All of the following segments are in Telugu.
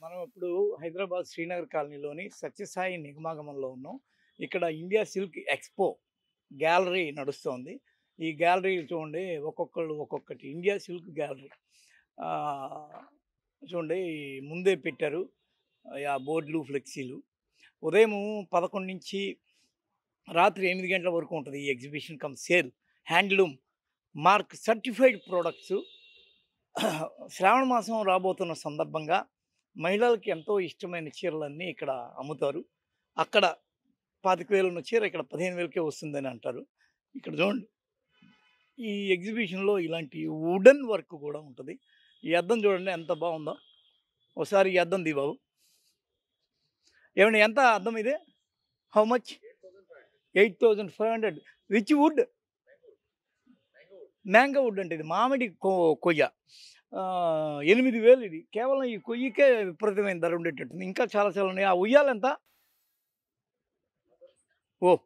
మనం ఇప్పుడు హైదరాబాద్ శ్రీనగర్ కాలనీలోని సత్యసాయి నిగమాగమంలో ఉన్నాం. ఇక్కడ ఇండియా సిల్క్ ఎక్స్‌పో గ్యాలరీ నడుస్తోంది. ఈ గ్యాలరీ చూడండి ఒక్కొక్కళ్ళు ఒక్కొక్కటి ఇండియా సిల్క్ గ్యాలరీ. ఆహ్, చూడండి ముందే పెట్టారు. ఆ బోర్డులు, ఫ్లెక్సీలు. ఉదయము 11 నుంచి రాత్రి 8 గంటల వరకు ఉంటది ఈ exhibition cum sale. Handloom mark certified products Shravana మాసం రాబోతున్న సందర్భంగా మహిళలకి ఎంతో ఇష్టమైన చీరలన్నీ ఇక్కడ అమ్ముతారు. అక్కడ 25,000 ఉన్న చీర ఇక్కడ 15,000కే వస్తుందని అంటారు. ఇక్కడ చూడండి. ఈ ఎగ్జిబిషన్‌లో ఇలాంటి వుడెన్ వర్క్ కూడా ఉంటది. ఈ అద్దం చూడండి ఎంత బావుందో. ఒకసారి ఈ అద్దం బాబు. ఏవండీ ఎంత అద్దం ఇది? How much? 8,500 which wood? Mango wood అంటే ఇది మామిడి కొయ్య. 8,000 ఇది. కేవలం ఈ కొయ్యకే విపరీతమైన ధర ఉండేటట్టుంది. ఇంకా చాలా చాలా ఉన్నాయి. ఆ ఉయ్యాలెంత? Oh!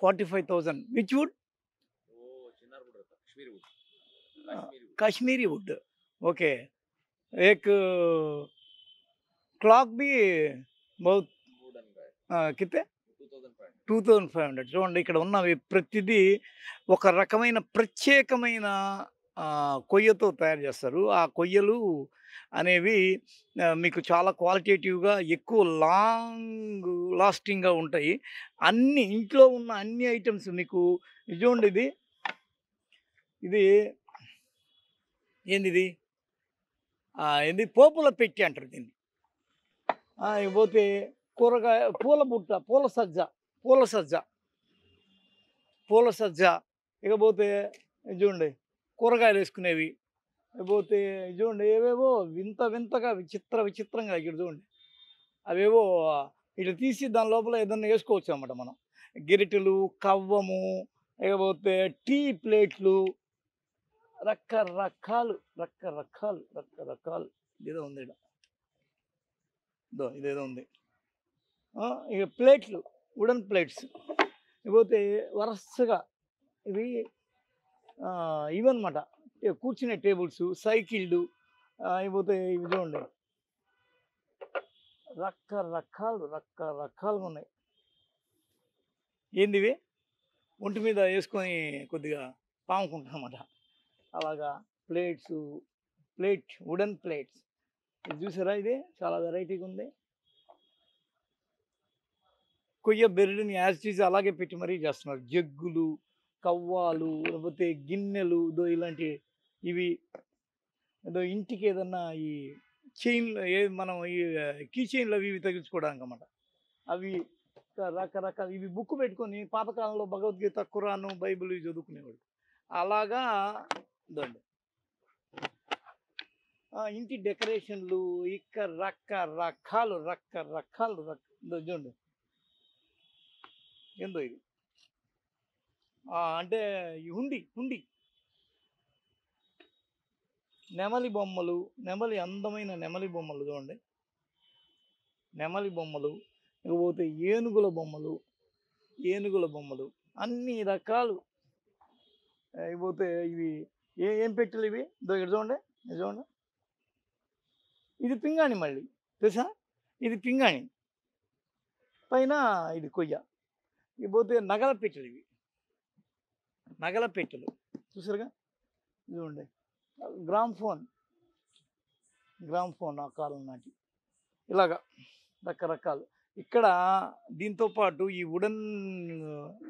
45,000 which wood? Kashmiri wood okay एक क्लॉक भी बहुत कितने 2500 చూడండి ఇక్కడ ఉన్నవి ప్రతిదీ ఒక రకమైన ప్రత్యేకమైన కొయ్యతో తయారు చేస్తారు. ఆ కొయ్యలు అనేవి మీకు చాలా క్వాలిటేటివ్‌గా ఎక్కువ లాంగ్ లాస్టింగ్‌గా ఉంటాయి. అన్ని ఇంట్లో ఉన్న అన్ని ఐటెమ్స్ మీకు ఇది చూడండి ఇది. ఇది ఏందిది? ఏంది పోపుల పెట్టి అంటారు దీన్ని. ఇకపోతే కూరగాయ పూల బుట్ట, పూల సజ్జ, పూల సజ్జ, పూల సజ్జ. ఇకపోతే ఇది చూడండి కూరగాయలు వేసుకునేవి. ఇకపోతే ఇది చూడండి ఏవేవో వింత వింతగా విచిత్రంగా ఇక్కడ చూడండి. అవేవో ఇట్లా తీసి దాని లోపల ఏదన్నా వేసుకోవచ్చు అన్నమాట మనం. గెరిటెలు, కవ్వము, ఇకపోతే టీ ప్లేట్లు రకరకాలు, రకరకాలు ఇదేదో ఉంది ఈడ. ఇదో ఇదేదో ఉంది. ఇక ప్లేట్లు, వుడెన్ ప్లేట్స్. ఇకపోతే వరసగా ఇవి ఇవన్నమాట. కూర్చునే టేబుల్స్, సైకిళ్ళు, ఇకపోతే ఇవి చూడండి. రకరకాలుగా ఉన్నాయి. ఏందివి? ఒంటి మీద వేసుకొని కొద్దిగా పాముకుంటామన్నమాట. అలాగా ప్లేట్ వుడెన్ ప్లేట్స్. ఇది చూసారా ఇది చాలా వెరైటీగా ఉంది. కొయ్య బెరడుని యాజ్ ఇట్ ఈజ్ అలాగే పెట్టి మరీ చేస్తున్నారు. జగ్గులు, కవ్వాలు, లేకపోతే గిన్నెలు, ఇలాంటి ఇవి ఏదో ఇంటికి ఏదన్నా ఈ చైన్లు మనం ఈ కీ చైన్లు అవి ఇవి తగిలించుకోవడానికి అన్నమాట. అవి రకరకాల ఇవి బుక్ పెట్టుకొని పాతకాలంలో భగవద్గీత, ఖురాను, బైబిల్ ఇవి చదువుకునేవాడు. అలాగా ఇదండి. ఇంటి డెకరేషన్లు ఇక రకరకాలు చూడండి. ఏందో ఇది అంటే ఈ హుండి నెమలి బొమ్మలు, అందమైన నెమలి బొమ్మలు చూడండి. నెమలి బొమ్మలు, ఇకపోతే ఏనుగుల బొమ్మలు అన్ని రకాలు. ఇకపోతే ఇవి ఏం పెట్టెలు ఇవి? ఇక్కడ చూడండి. ఇది పింగాణి మళ్ళీ తెలుసా? ఇది పింగాణి పైన ఇది కొయ్య. ఇకపోతే నగల పెట్టెలు ఇవి. నగల పెట్టెలు చూసారుగా చూడండి. గ్రామ్ఫోన్ ఆ కాలం నాటి ఇలాగా రకరకాలు. ఇక్కడ దీంతో పాటు ఈ వుడెన్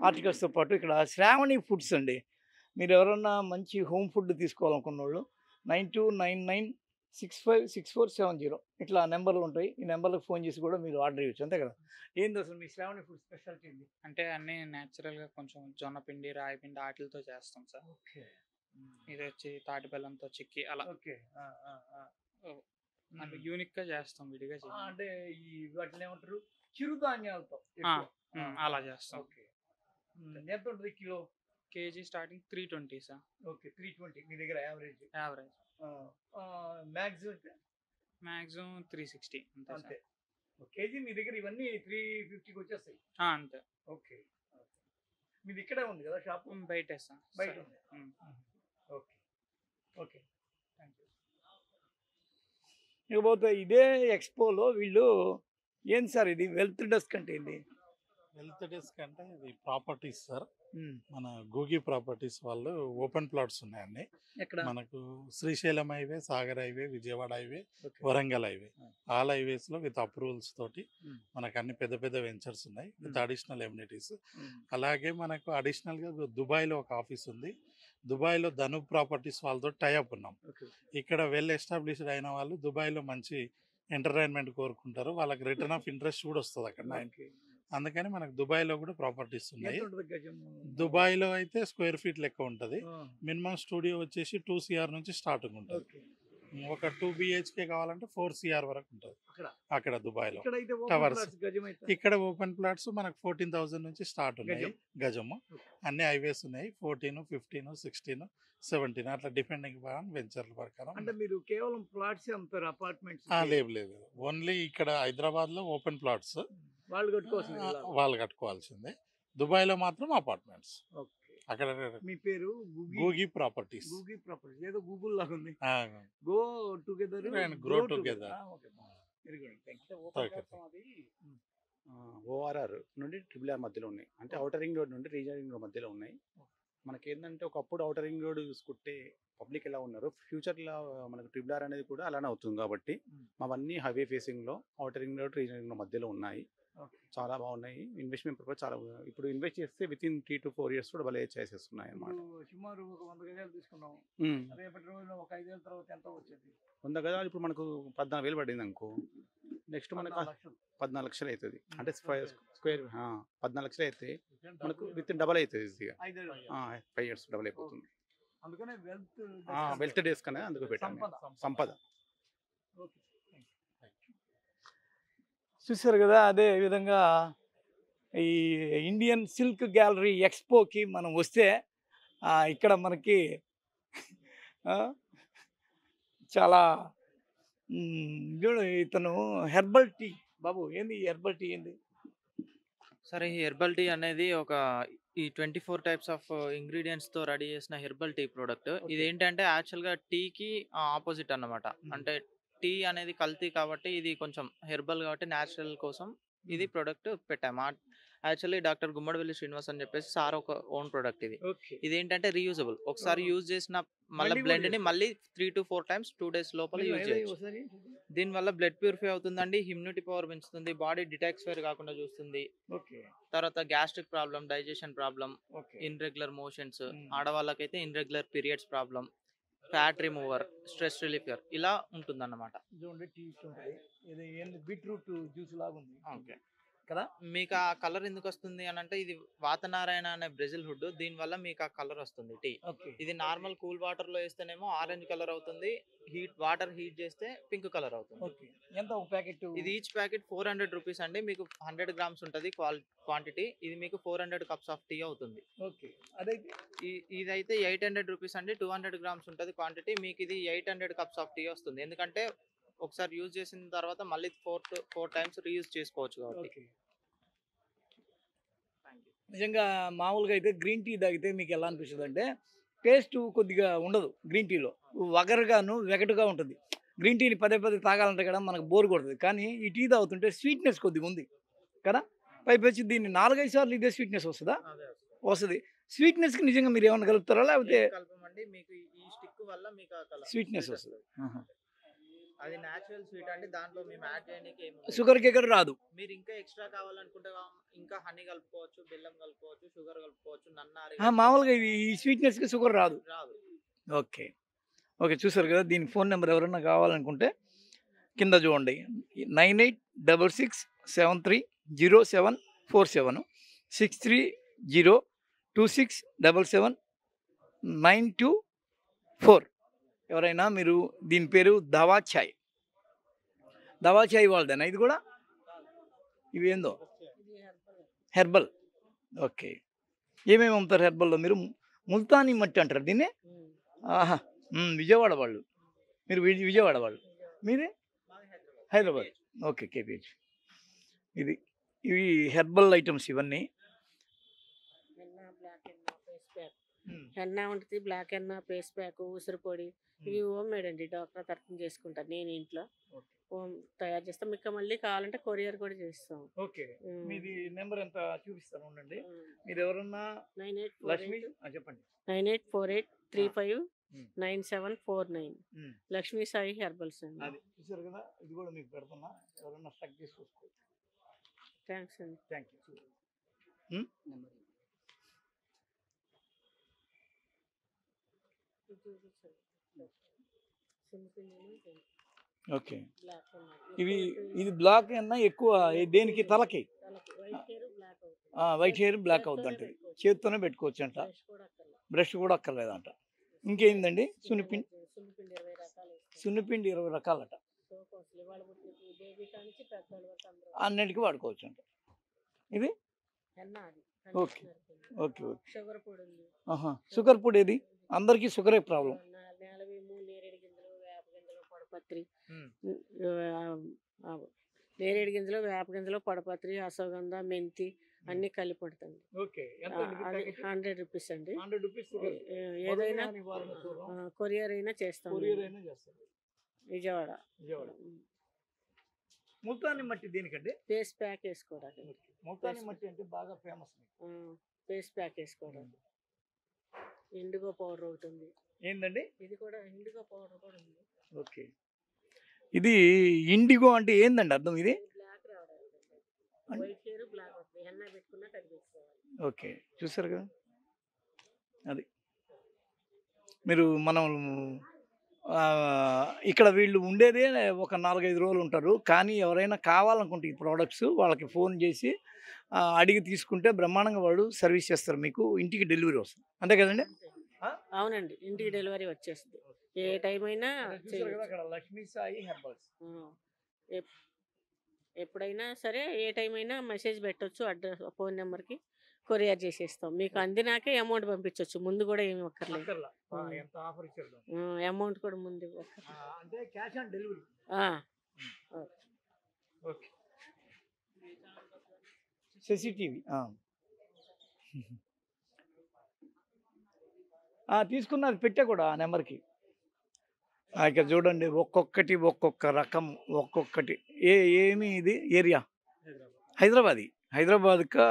ఆర్టికల్స్తో పాటు ఇక్కడ శ్రావణి ఫుడ్స్ అండి. మీరు ఎవరన్నా మంచి హోమ్ ఫుడ్ తీసుకోవాలనుకున్నోళ్ళు 9299656470 ఇట్లా నెంబర్లు ఉంటాయి. ఈ నెంబర్లకు ఫోన్ చేసి కూడా మీరు ఆర్డర్ ఇవ్వచ్చు. అంతే కదా? ఏంది అసలు మీ శ్రావణి ఫుడ్ స్పెషాలిటీ ఏంది? అంటే అన్నీ న్యాచురల్‌గా కొంచెం జొన్న పిండి, రాగి పిండి ఆటిలతో చేస్తాం సార్. ఓకే. ఇది వచ్చి తాటి బెల్లంతో చిక్కి అలా. ఓకే. అంటే యూనిక్‌గా చేస్తాం విడిగా చేయం. అంటే ఈ వాటిని ఏమంటారు? చిరుధాన్యాలతో అలా చేస్తాం. ఓకే. ఎంత ఉంటుంది kilo? KG starting 320 sir. Okay. 320 మీ దగ్గర యావరేజ్. మాక్సిమం 360 అంతే. కేజీ మీ దగ్గర ఇవన్నీ 350కి వచ్చేస్తాయి. అంతే. ఓకే. మీది ఇక్కడే ఉంది కదా షాప్? బయటే సార్. బయట ఉంది. ఓకే. Thank you. ఇకపోతే ఇదే ఎక్స్పోలో వీళ్ళు ఏంది సార్ ఇది వెల్త్ డెస్క్ అంటే ఏంది? హెల్త్ డెస్క్ అంటే ఇది ప్రాపర్టీస్ సార్. ఉమ్. మన గూగి ప్రాపర్టీస్ వాళ్ళు ఓపెన్ ప్లాట్స్ ఉన్నాయండి. ఎక్కడ? మనకు Srisailam highway, Sagar highway, Vijayawada highway, okay. Warangal highway, ఆ. ఆల్ హైవేస్లో విత్ అప్రూవల్స్ తోటి ఉమ్. మనకు అన్ని పెద్ద పెద్ద వెంచర్స్ ఉన్నాయి with um. Additional amenities. Um. అలాగే మనకు అడిషనల్గా దుబాయ్లో ఒక ఆఫీస్ ఉంది. దుబాయ్లో ధను ప్రాపర్టీస్ వాళ్ళతో టైఅప్ ఉన్నాం. ఓకే. ఇక్కడ వెల్ ఎస్టాబ్లిష్డ్ అయిన వాళ్ళు దుబాయ్లో మంచి ఎంటర్టైన్మెంట్ కోరుకుంటారు. వాళ్ళకి రిటర్న్ ఆఫ్ ఇంట్రెస్ట్ కూడా వస్తుంది అక్కడ. ఓకే. అందుకని మనకు దుబాయ్లో కూడా ప్రాపర్టీస్ ఉన్నాయి. ఎంత ఉంటుంది గజం? దుబాయ్లో అయితే స్క్వేర్ ఫీట్ లెక్క ఉంటుంది. ఆ. మినిమం స్టూడియో వచ్చేసి 2 CR నుంచి స్టార్టింగ్ ఉంటుంది. ఓకే. ఒక 2 BHK కావాలంటే 4 CR వరకు ఉంటుంది అక్కడ అక్కడ దుబాయ్లో. ఇక్కడైతే ఓపెన్ టవర్స్. ప్లాట్స్ గజం అయితే ఇక్కడ ఓపెన్ ప్లాట్స్ మనకు 14,000 నుంచి స్టార్ట్ ఉన్నాయి గజం. గజము. ఓకే. అన్ని హైవేస్ ఉన్నాయి 14, 15, 16, 17 అట్లా డిపెండింగ్ వెంచర్ల ప్రకారం. అంటే మీరు కేవలం ప్లాట్స్ అమ్ముతారు, అపార్ట్మెంట్స్ లేదు ఓన్లీ ఇక్కడ హైదరాబాద్లో ఓపెన్ ప్లాట్స్ వాళ్ళు కట్టుకోవాల్సింది ఇలా. వాళ్ళు కట్టుకోవాల్సిందే. దుబాయ్లో మాత్రం అపార్ట్మెంట్స్. ఓకే. అక్కడ మీ పేరు గూగి ప్రాపర్టీస్. గూగి ప్రాపర్టీ ఏదో గూగుల్ లాగా ఉంది. ఆ, go together And grow together. Okay. Very good. Thank you. Okay. అది ఓఆర్ఆర్ నుండి ట్రిపుల్ ఆర్ మధ్యలో ఉన్నాయి. అంటే అవుటర్ రింగ్ రోడ్ నుండి రీజనల్ రింగ్ రోడ్ మధ్యలో ఉన్నాయి. మనకి ఏంటంటే ఒకప్పుడు అవుటర్ రింగ్ రోడ్ చూసుకుంటే పబ్లిక్ ఎలా ఉన్నారు, ఫ్యూచర్లో మనకు ట్రిపుల్ ఆర్ అనేది కూడా అలానే అవుతుంది. కాబట్టి అవన్నీ హైవే ఫేసింగ్లో outer ring road regional ring road మధ్యలో ఉన్నాయి. ఓకే. చాలా బాగున్నాయి. ఇన్వెస్ట్మెంట్ పర్పస్ చాలా ఇప్పుడు ఇన్వెస్ట్ చేస్తే వితిన్ 3 to 4 years కూడా భలే చేసేస్ ఉన్నాయి అన్నమాట. ఇప్పుడు సుమారు ఒక 100 గజాలు తీసుకున్నాం. రేపటి రోజున ఒక 5 ఏళ్ళ తర్వాత ఎంత వచ్చేది? 100 గజాలు ఇప్పుడు మనకు 14,000 పడింది అనుకో. నెక్స్ట్ మనకు 14 లక్షలు. 14 లక్షలు అవుతుంది. అంటే స్క్వేర్ 14 లక్షలు అయితే మనకు విత్ డబల్ అవుతుంది ఈజీగా. 5 ఏళ్ళు. 5 years డబల్ అయిపోతుంది. అందుకనే వెల్త్ వెల్త్ డేస్ కనే అందుకు పెట్టాను. సంపద. ఓకే. చూసారు కదా, అదే విధంగా ఈ ఇండియన్ సిల్క్ గ్యాలరీ ఎక్స్పోకి మనం వస్తే ఇక్కడ మనకి ఆ, చాలా చూడు ఇతను హెర్బల్ టీ. బాబు ఏంది హెర్బల్ టీ ఏంది? సరే, ఈ హెర్బల్ టీ అనేది ఈ 24 టైప్స్ ఆఫ్ ఇంగ్రీడియంట్స్తో రెడీ చేసిన హెర్బల్ టీ ప్రోడక్ట్. Okay. ఇది ఏంటంటే యాక్చువల్గా టీకి ఆపోజిట్ అన్నమాట. అంటే టీ అనేది కల్తీ కాబట్టి ఇది కొంచెం హెర్బల్ కాబట్టి న్యాచురల్ కోసం ఇది ప్రోడక్ట్ పెట్టాము. యాక్చువల్లీ డాక్టర్ గుమ్మడివెల్లి శ్రీనివాస్ అని చెప్పేసి సార్ ఒక ఓన్ ప్రోడక్ట్ ఇది. ఓకే. ఇదేంటంటే రీయూజబుల్. ఒకసారి Oh. యూజ్ చేసిన మళ్ళీ మళ్ళీ కూడా బ్లెండ్ ని చేసుకోవచ్చు. మళ్ళీ 3 to 4 times 2 days లోపల యూజ్ చేయొచ్చు. ఒకసారి దీనివల్ల బ్లడ్ ప్యూరిఫై అవుతుందండి, ఇమ్యూనిటీ పవర్ పెంచుతుంది, బాడీ డిటాక్స్ఫైర్ కాకుండా చూస్తుంది. ఓకే. తర్వాత gastric problem, digestion problem, okay. Irregular motions, Hmm. ఆడవాళ్ళకైతే irregular periods problem, fat remover, stress రిలీఫర్ ఇలా ఉంటుందన్నమాట. చూడండి టీ ఉంటుంది. ఇది ఏంది బీట్రూట్ జ్యూస్ లాగా ఉంది. ఓకే కదా? మీకు ఆ కలర్ ఎందుకు వస్తుంది అని అంటే ఇది వాతనారాయణ అనే బ్రెజిల్ హుడ్, దీనివల్ల మీకు ఆ కలర్ వస్తుంది టీ. ఓకే. ఇది నార్మల్ కూల్ వాటర్ లో వేస్తేనేమో ఆరెంజ్ కలర్ అవుతుంది, వాటర్ హీట్ చేస్తే పింక్ కలర్ అవుతుంది. ఓకే. ఎంత ఒక ప్యాకెట్? ఇది ఈచ్ ప్యాకెట్ 400 రూపీస్ అండి. మీకు 100 grams ఉంటుంది క్వాంటిటీ. ఇది మీకు 400 cups ఆఫ్ టీ అవుతుంది. ఓకే. అదైతే ఇదైతే 800 రూపీస్ అండి. 200 grams ఉంటుంది క్వాంటిటీ. మీకు ఇది 800 cups ఆఫ్ టీ వస్తుంది. ఎందుకంటే ఒకసారి యూజ్ చేసిన తర్వాత మళ్ళీ 4 times రీయూజ్ చేసుకోవచ్చు కాబట్టి. ఓకే. నిజంగా మామూలుగా అయితే గ్రీన్ టీ తాగితే మీకు ఎలా అనిపిస్తుంది అంటే టేస్ట్ కొద్దిగా ఉండదు. గ్రీన్ టీలో వగరుగాను వెగటుగా ఉంటుంది. గ్రీన్ టీని పదే పదే తాగాలంటే కూడా మనకు బోర్ కొడుతుంది. కానీ ఈ టీ తాగుతుంటే స్వీట్నెస్ కొద్దిగా ఉంది కదా. పైపచ్చి దీన్ని 4-5 సార్లు ఇదే స్వీట్నెస్ వస్తుందా? వస్తుంది. స్వీట్నెస్కి నిజంగా మీరు ఏమైనా కలుపుతారా లేకపోతే కలపమండి. మీకు ఈ స్టిక్ వల్ల మీకు ఆ కలర్ స్వీట్నెస్ వస్తుంది? అది నేచురల్ స్వీట్ అండి. దాంట్లో మేము యాడ్ చేయడానికి ఏమి షుగర్ కేకర్ రాదు. మీరు ఇంకా ఎక్స్ట్రా కావాలనుకుంటే ఇంకా హనీ కలుపుకోవచ్చు, బెల్లం కలుపుకోవచ్చు, షుగర్ కలుపుకోవచ్చు, నన్నారి మామూలుగా ఇది ఈ స్వీట్నెస్కి షుగర్ రాదు. రాదు. ఓకే. ఓకే. చూసారు కదా, దీని ఫోన్ నెంబర్ ఎవరైనా కావాలనుకుంటే కింద చూడండి. 9866730747 63026779224. ఎవరైనా మీరు దీని పేరు దవా చాయ్ వాళ్ళదేనా ఇది కూడా? ఇవి ఏందో హెర్బల్. ఓకే. ఏమేమి అమ్ముతారు హెర్బల్లో మీరు? ముల్తానీ మట్టి అంటారు దీన్ని. ఆహా. విజయవాడ వాళ్ళు. మీరు విజయవాడ వాళ్ళు. మీరే హైదరాబాద్. ఓకే. కేపీహెచ్. ఇవి హెర్బల్ ఐటమ్స్ ఇవన్నీ. హెన్నా ఉంటుంది, బ్లాక్ హెన్నా, ఫేస్ ప్యాక్, ఉసిరి పొడి, ఇవి హోమ్ మేడ్ అండి. డాక్టర్ తరఫున చేసుకుంటాను నేను ఇంట్లో. హోమ్ తయారు చేస్తాం. మీకు మళ్ళీ కావాలంటే కొరియర్ కూడా చేస్తాం. ఓకే. ఉమ్. మీది నెంబర్ ఎంత చూపిస్తాను ఉండండి. ఉమ్. మీరు ఎవరన్నా లక్ష్మి 9848 చెప్పండి. 984835 ఉమ్. 9749 ఉమ్. లక్ష్మీ సాయి హెర్బల్స్ అండి. అది చూసారు కదా, ఇది కూడా మీకు పెడుతున్నా, ఎవరన్నా స్టక్ చేసి చూసుకోవచ్చు. థ్యాంక్స్ అండి. Thank you. ఓకే. ఇవి ఇది బ్లాక్ అన్నా ఎక్కువ దేనికి తలకి వైట్ హెయిర్ బ్లాక్ అవుద్ది అంటే చేత్తోనే పెట్టుకోవచ్చు అంట, బ్రష్ కూడా అక్కర్లేదంట. ఇంకేందండి సున్నిపిండి 20 రకాలట, అన్నిటికీ వాడుకోవచ్చు అంట. ఇది ఓకే ఓకే ఓకే. షుగర్ పొడి ఉంది. షుగర్ పొడి ఏది? అందరికీ షుగరే ప్రాబ్లం. నేలవేము, నేరేడు గింజలు, వేప గింజలు, పొడపత్రి, నేరేడు గింజలు, వేప గింజలు, పొడపత్రి, అశ్వగంధ, మెంతి అన్ని కలిపి పడుతుంది. ఓకే. అది 100 రూపీస్ అండి. 100 రూపీస్. ఏదైనా కొరియర్ అయినా చేస్తాం. విజయవాడ. ముల్తాని మట్టి దేనికంటే? ఫేస్ ప్యాక్ వేసుకోవడానికి. ముల్తాని మట్టి అంటే బాగా ఫేమస్. ఫేస్ ప్యాక్ వేసుకోవడానికి. ఇండిగో పౌడర్ ఒకటి ఉంది. ఏందండి ఇది కూడా ఇండిగో పౌడర్ కూడా ఉంది. ఓకే. ఇది ఇండిగో అంటే ఏందండి అర్థం? ఇది బ్లాక్ రావడానికి, వైట్ హెయిర్ బ్లాక్ వస్తుంది, హెన్నా పెట్టుకున్నా కనిపిస్తుంది. ఓకే. చూసారు కదా, అది మీరు మనం ఇక్కడ వీళ్ళు ఉండేదే ఒక 4-5 రోజులు ఉంటారు. కానీ ఎవరైనా కావాలనుకుంటే ఈ ప్రోడక్ట్స్ వాళ్ళకి ఫోన్ చేసి అడిగి తీసుకుంటే బ్రహ్మాండంగా వాళ్ళు సర్వీస్ చేస్తారు, మీకు ఇంటికి డెలివరీ వస్తుంది. అంతే కదండి? అవునండి, ఇంటికి డెలివరీ వచ్చేస్తుంది. ఏ టైం అయినా లక్ష్మీ సాయి హెర్బల్స్. ఎప్పుడైనా సరే ఏ టైం అయినా మెసేజ్ పెట్టొచ్చు, అడ్రస్ ఫోన్ నెంబర్కి కొరియర్ చేసేస్తాం. మీకు అందినాకే అమౌంట్ పంపించవచ్చు, ముందు కూడా ఏమి ఒక్కర్లేదు. ఎంత ఆఫర్ ఇచ్చారు? అమౌంట్ కూడా ముందు అంటే cash on delivery. Okay. CCTV తీసుకున్నది పెట్టా కూడా ఆ నెంబర్కి. ఇక్కడ చూడండి, ఒక్కొక్కటి ఒక్కొక్క రకం, ఒక్కొక్కటి. ఏమి ఇది ఏరియా? హైదరాబాద్. హైదరాబాద్ కా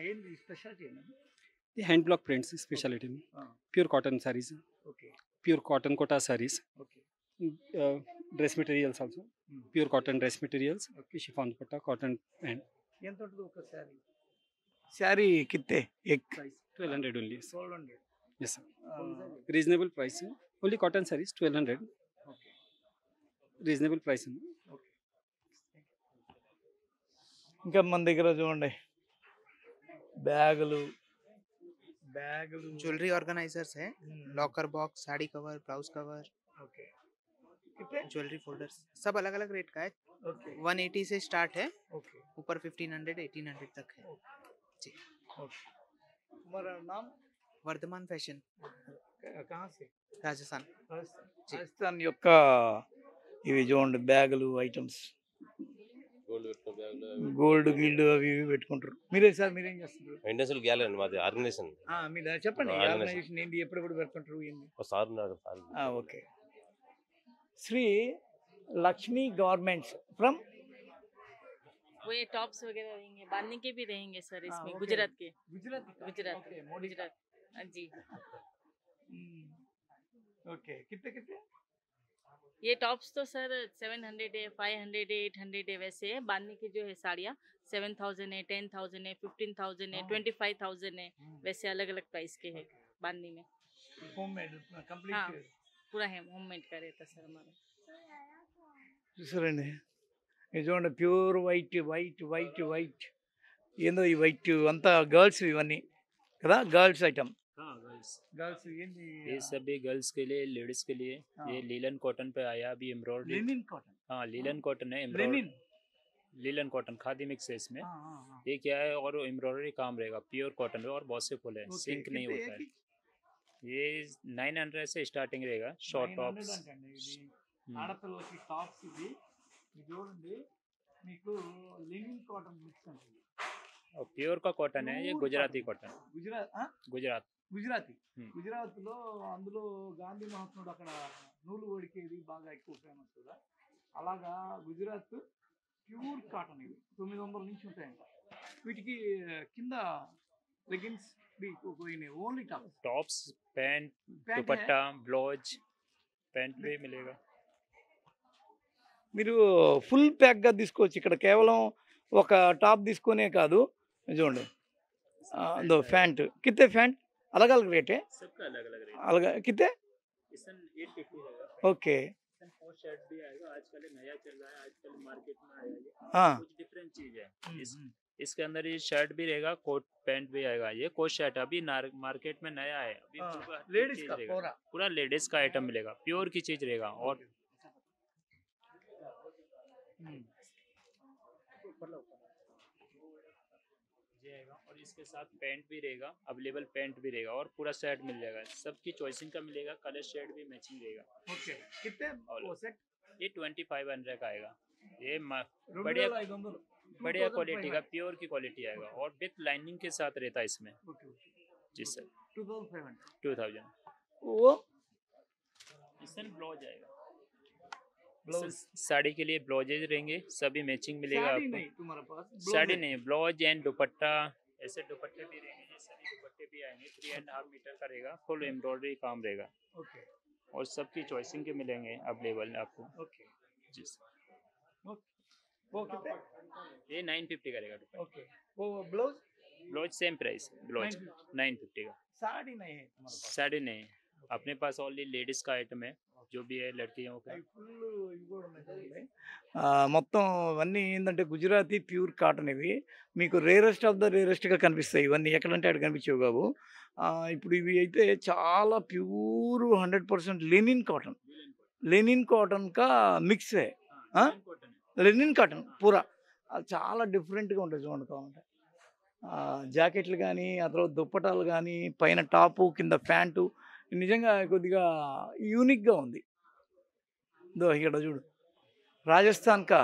ఏంటి speciality? Hand block prints speciality में pure cotton saris, okay pure cotton Kota saris, okay dress materials also pure cotton dress materials, chiffon dupatta cotton and ఎంత ఉంటుంది ఒక శారీ? శారీ కిత్తే ఎక్ price 1200 only. 1200. Yes sir, reasonable price only cotton sarees 1200. Okay reasonable price. Okay. ఇంకా మన దగ్గర చూడండి బ్యాగులు ज्वेलरी ऑर्गेनाइजर्स है, locker box, sari cover, blouse cover, okay. कितने? ज्वेलरी फोल्डर्स, सब अलग अलग रेट का है. ఓకే 180 से स्टार्ट है, ఓకే ऊपर 1500 1800 तक है. जी. ఓకే. तुम्हारा नाम? वर्धमान फैशन, कहाँ से? राजस्थान. రాజస్థాన్ యొక్క ఇవి చూడండి బ్యాగులు ఐటమ్స్, గోల్డ్ గిల్డ్ అవి ఇవి పెట్టుకుంటారు. మీరే సార్, మీరేం చేస్తుంటారు? ఇండస్ట్రియల్ గ్యాలరీ అండి మాది ఆర్గనైజేషన్. మీరు చెప్పండి, Organization. ఆర్గనైజేషన్ ఏంటి, ఎప్పుడెప్పుడు పెడుతుంటారు ఏంటి? సార్ ఉన్నారు sir. Okay. Shri Lakshmi garments from वो ये टॉप्स वगैरह रहेंगे, बांधने के भी रहेंगे सर इसमें, ओके। गुजरात के. गुजरात ओके, गुजरात. जी. ओके. कितने कितने? ये टॉप्स तो सर 700 है, 500 है, 800 है, वैसे है. बांधने की जो है साड़ियाँ 7000 है, 10000 है, 15000 है, 25000 है, वैसे अलग अलग प्राइस के हैं बांधने में. होममेड हाँ, कंप्लीट. पूरा है होममेड का रहता सर हमारा. చూసారండి, ఇది చూడండి pure white white white white. ఏందో ఈ వైట్ అంతా గర్ల్స్ ఇవన్నీ కదా, గర్ల్స్ ఐటమ్. हाँ गर्ल्स, గర్ల్స్ ఏంది? ये सभी गर्ल्स के लिए, लेडीज के लिए. ये लीलन कॉटन पे आया अभी एम्ब्रॉयडरी. Linen cotton. हाँ लीलन कॉटन है, embroidery. Linen. Linen cotton khadi mix है इसमें. ये क्या है, और एम्ब्रॉयडरी काम रहेगा, प्योर कॉटन है और बहुत से फुल है, सिंक नहीं होता है. ये 900 से स्टार्टिंग रहेगा, शॉर्ट टॉप्स. ఆడపిల్లలకి టాప్స్ ఇది. ఇది చూడండి, మీకు లెనిన్ కాటన్ మిక్స్ ఉంటుంది. और प्योर का कॉटन है, ये Pure Gujarati cotton. Cotton, Gujarat. Gujarati Hmm. గుజరాత్లో అందులో గాంధీ మహాత్ముడు అక్కడ నూలు వడికేది బాగా ఎక్కువ ఫేమస్ కదా, అలాగా గుజరాత్ ప్యూర్ కాటన్ ఇవి 900 నుంచి ఉంటాయంట. వీటికి కింద లెగిన్స్ పోయినాయి, only tops. Tops, pant, pant दुपट्टा, ब्लाउज, पैंट भी मिलेगा। మీరు ఫుల్ ప్యాక్గా తీసుకోవచ్చు. ఇక్కడ కేవలం ఒక టాప్ తీసుకునే కాదు, చూడండి దో ప్యాంట్ కిత్తే ప్యాంట్ अलग अलग रेट है, सबका अलग अलग रेट। अलग कितने? इसन 850 रहेगा। ओके इसन कोट शर्ट भी आएगा, आजकल ये नया चल रहा है, आजकल मार्केट में आया ये। हाँ कुछ डिफरेंट चीज है। इसके अंदर ये शर्ट भी रहेगा, कोट पैंट भी आएगा। ये कोट शर्ट अभी मार्केट में नया है, अभी पूरा लेडीज चीज का रहेगा। पूरा पूरा लेडीज का आइटम मिलेगा, प्योर की चीज रहेगा। और ये आएगा, और इसके साथ पैंट भी रहेगा, अवेलेबल पैंट भी रहेगा, और पूरा सेट मिल जाएगा। सबकी चॉइसिंग का मिलेगा, कलर शेड भी मैचिंग रहेगा। ओके कितने वो सेट? ये 2500 का आएगा। ये बढ़िया बढ़िया बढ़िया क्वालिटी का, प्योर की क्वालिटी आएगा, और विथ लाइनिंग के साथ रहता है इसमें। जी सर, 2500 2000। वो इसमें ब्लाउज आएगा, ब्लाउज साड़ी के लिए ब्लाउजेज रहेंगे, सभी मैचिंग मिलेगा साड़ी आपको। नहीं तुम्हारे पास, साड़ी नहीं, ब्लाउज एंड दुपट्टा, ऐसे दुपट्टे भी रहेंगे, ये सभी दुपट्टे भी आएंगे। 3.5 मीटर का रहेगा, फुल एम्ब्रॉयडरी काम रहेगा, ओके और सबकी चॉइसिंग के मिलेंगे अवेलेबल आपको। ओके जी सर, वो कितने? ये 950 का रहेगा दुपट्टा। ओके वो blouse blouse same price, blouse 950 का। साड़ी नहीं है तुम्हारे पास? साड़ी नहीं, अपने पास ओनली लेडीज का आइटम है, जो भी है लड़कियों का। అవి ఫుల్ ఇవి కూడా ఉన్నాయి చూడండి. మొత్తం ఇవన్నీ ఏంటంటే గుజరాతీ ప్యూర్ కాటన్ ఇవి మీకు రేరెస్ట్ ఆఫ్ ద రేరెస్ట్గా కనిపిస్తాయి. ఇవన్నీ ఎక్కడంటే అక్కడ కనిపించేవి కావు. ఇప్పుడు ఇవి అయితే చాలా ప్యూర్ 100% లెనిన్ కాటన్ కా మిక్స్ है లెనిన్ కాటన్ పూరా. చాలా డిఫరెంట్గా ఉంటుంది చూడండి కావాలంటే. జాకెట్లు కానీ ఆ తర్వాత దుప్పటాలు కానీ పైన టాపు కింద ప్యాంటు నిజంగా కొద్దిగా యూనిక్గా ఉంది. దో ఇక్కడ చూడు రాజస్థాన్ కా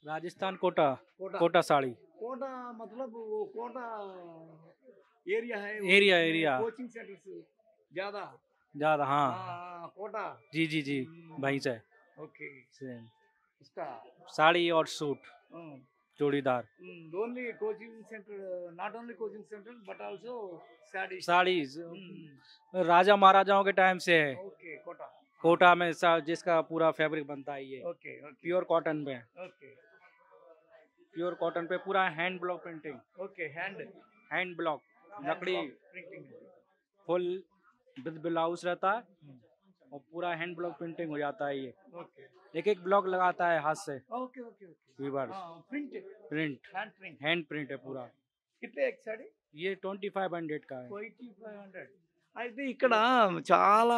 राजस्थान कोटा कोटा कोटा साड़ी कोटा मतलब वो कोटा एरिया है, एरिया कोचिंग सेंटर्स ज्यादा ज़्यादा हाँ कोटा जी वहीं से ओके सेम इसका साड़ी और सूट जोड़ीदार only coaching centre, not only coaching centre but also saris राजा महाराजाओं के टाइम से है। ओके कोटा कोटा में जिसका पूरा फैब्रिक बनता है ये ओके ओके प्योर कॉटन पे, ओके प्योर कॉटन पे पूरा hand block printing, okay hand block लकड़ी प्रिंटिंग फुल विद ब्लाउज रहता है और पूरा हैंड ब्लॉक प्रिंटिंग हो जाता है। ये ओके एक एक ब्लॉक लगाता है हाथ से okay okay okay weaver print print hand print है पूरा। कितने एक साड़ी? ये 2500 का है। 2500 అయితే ఇక్కడ చాలా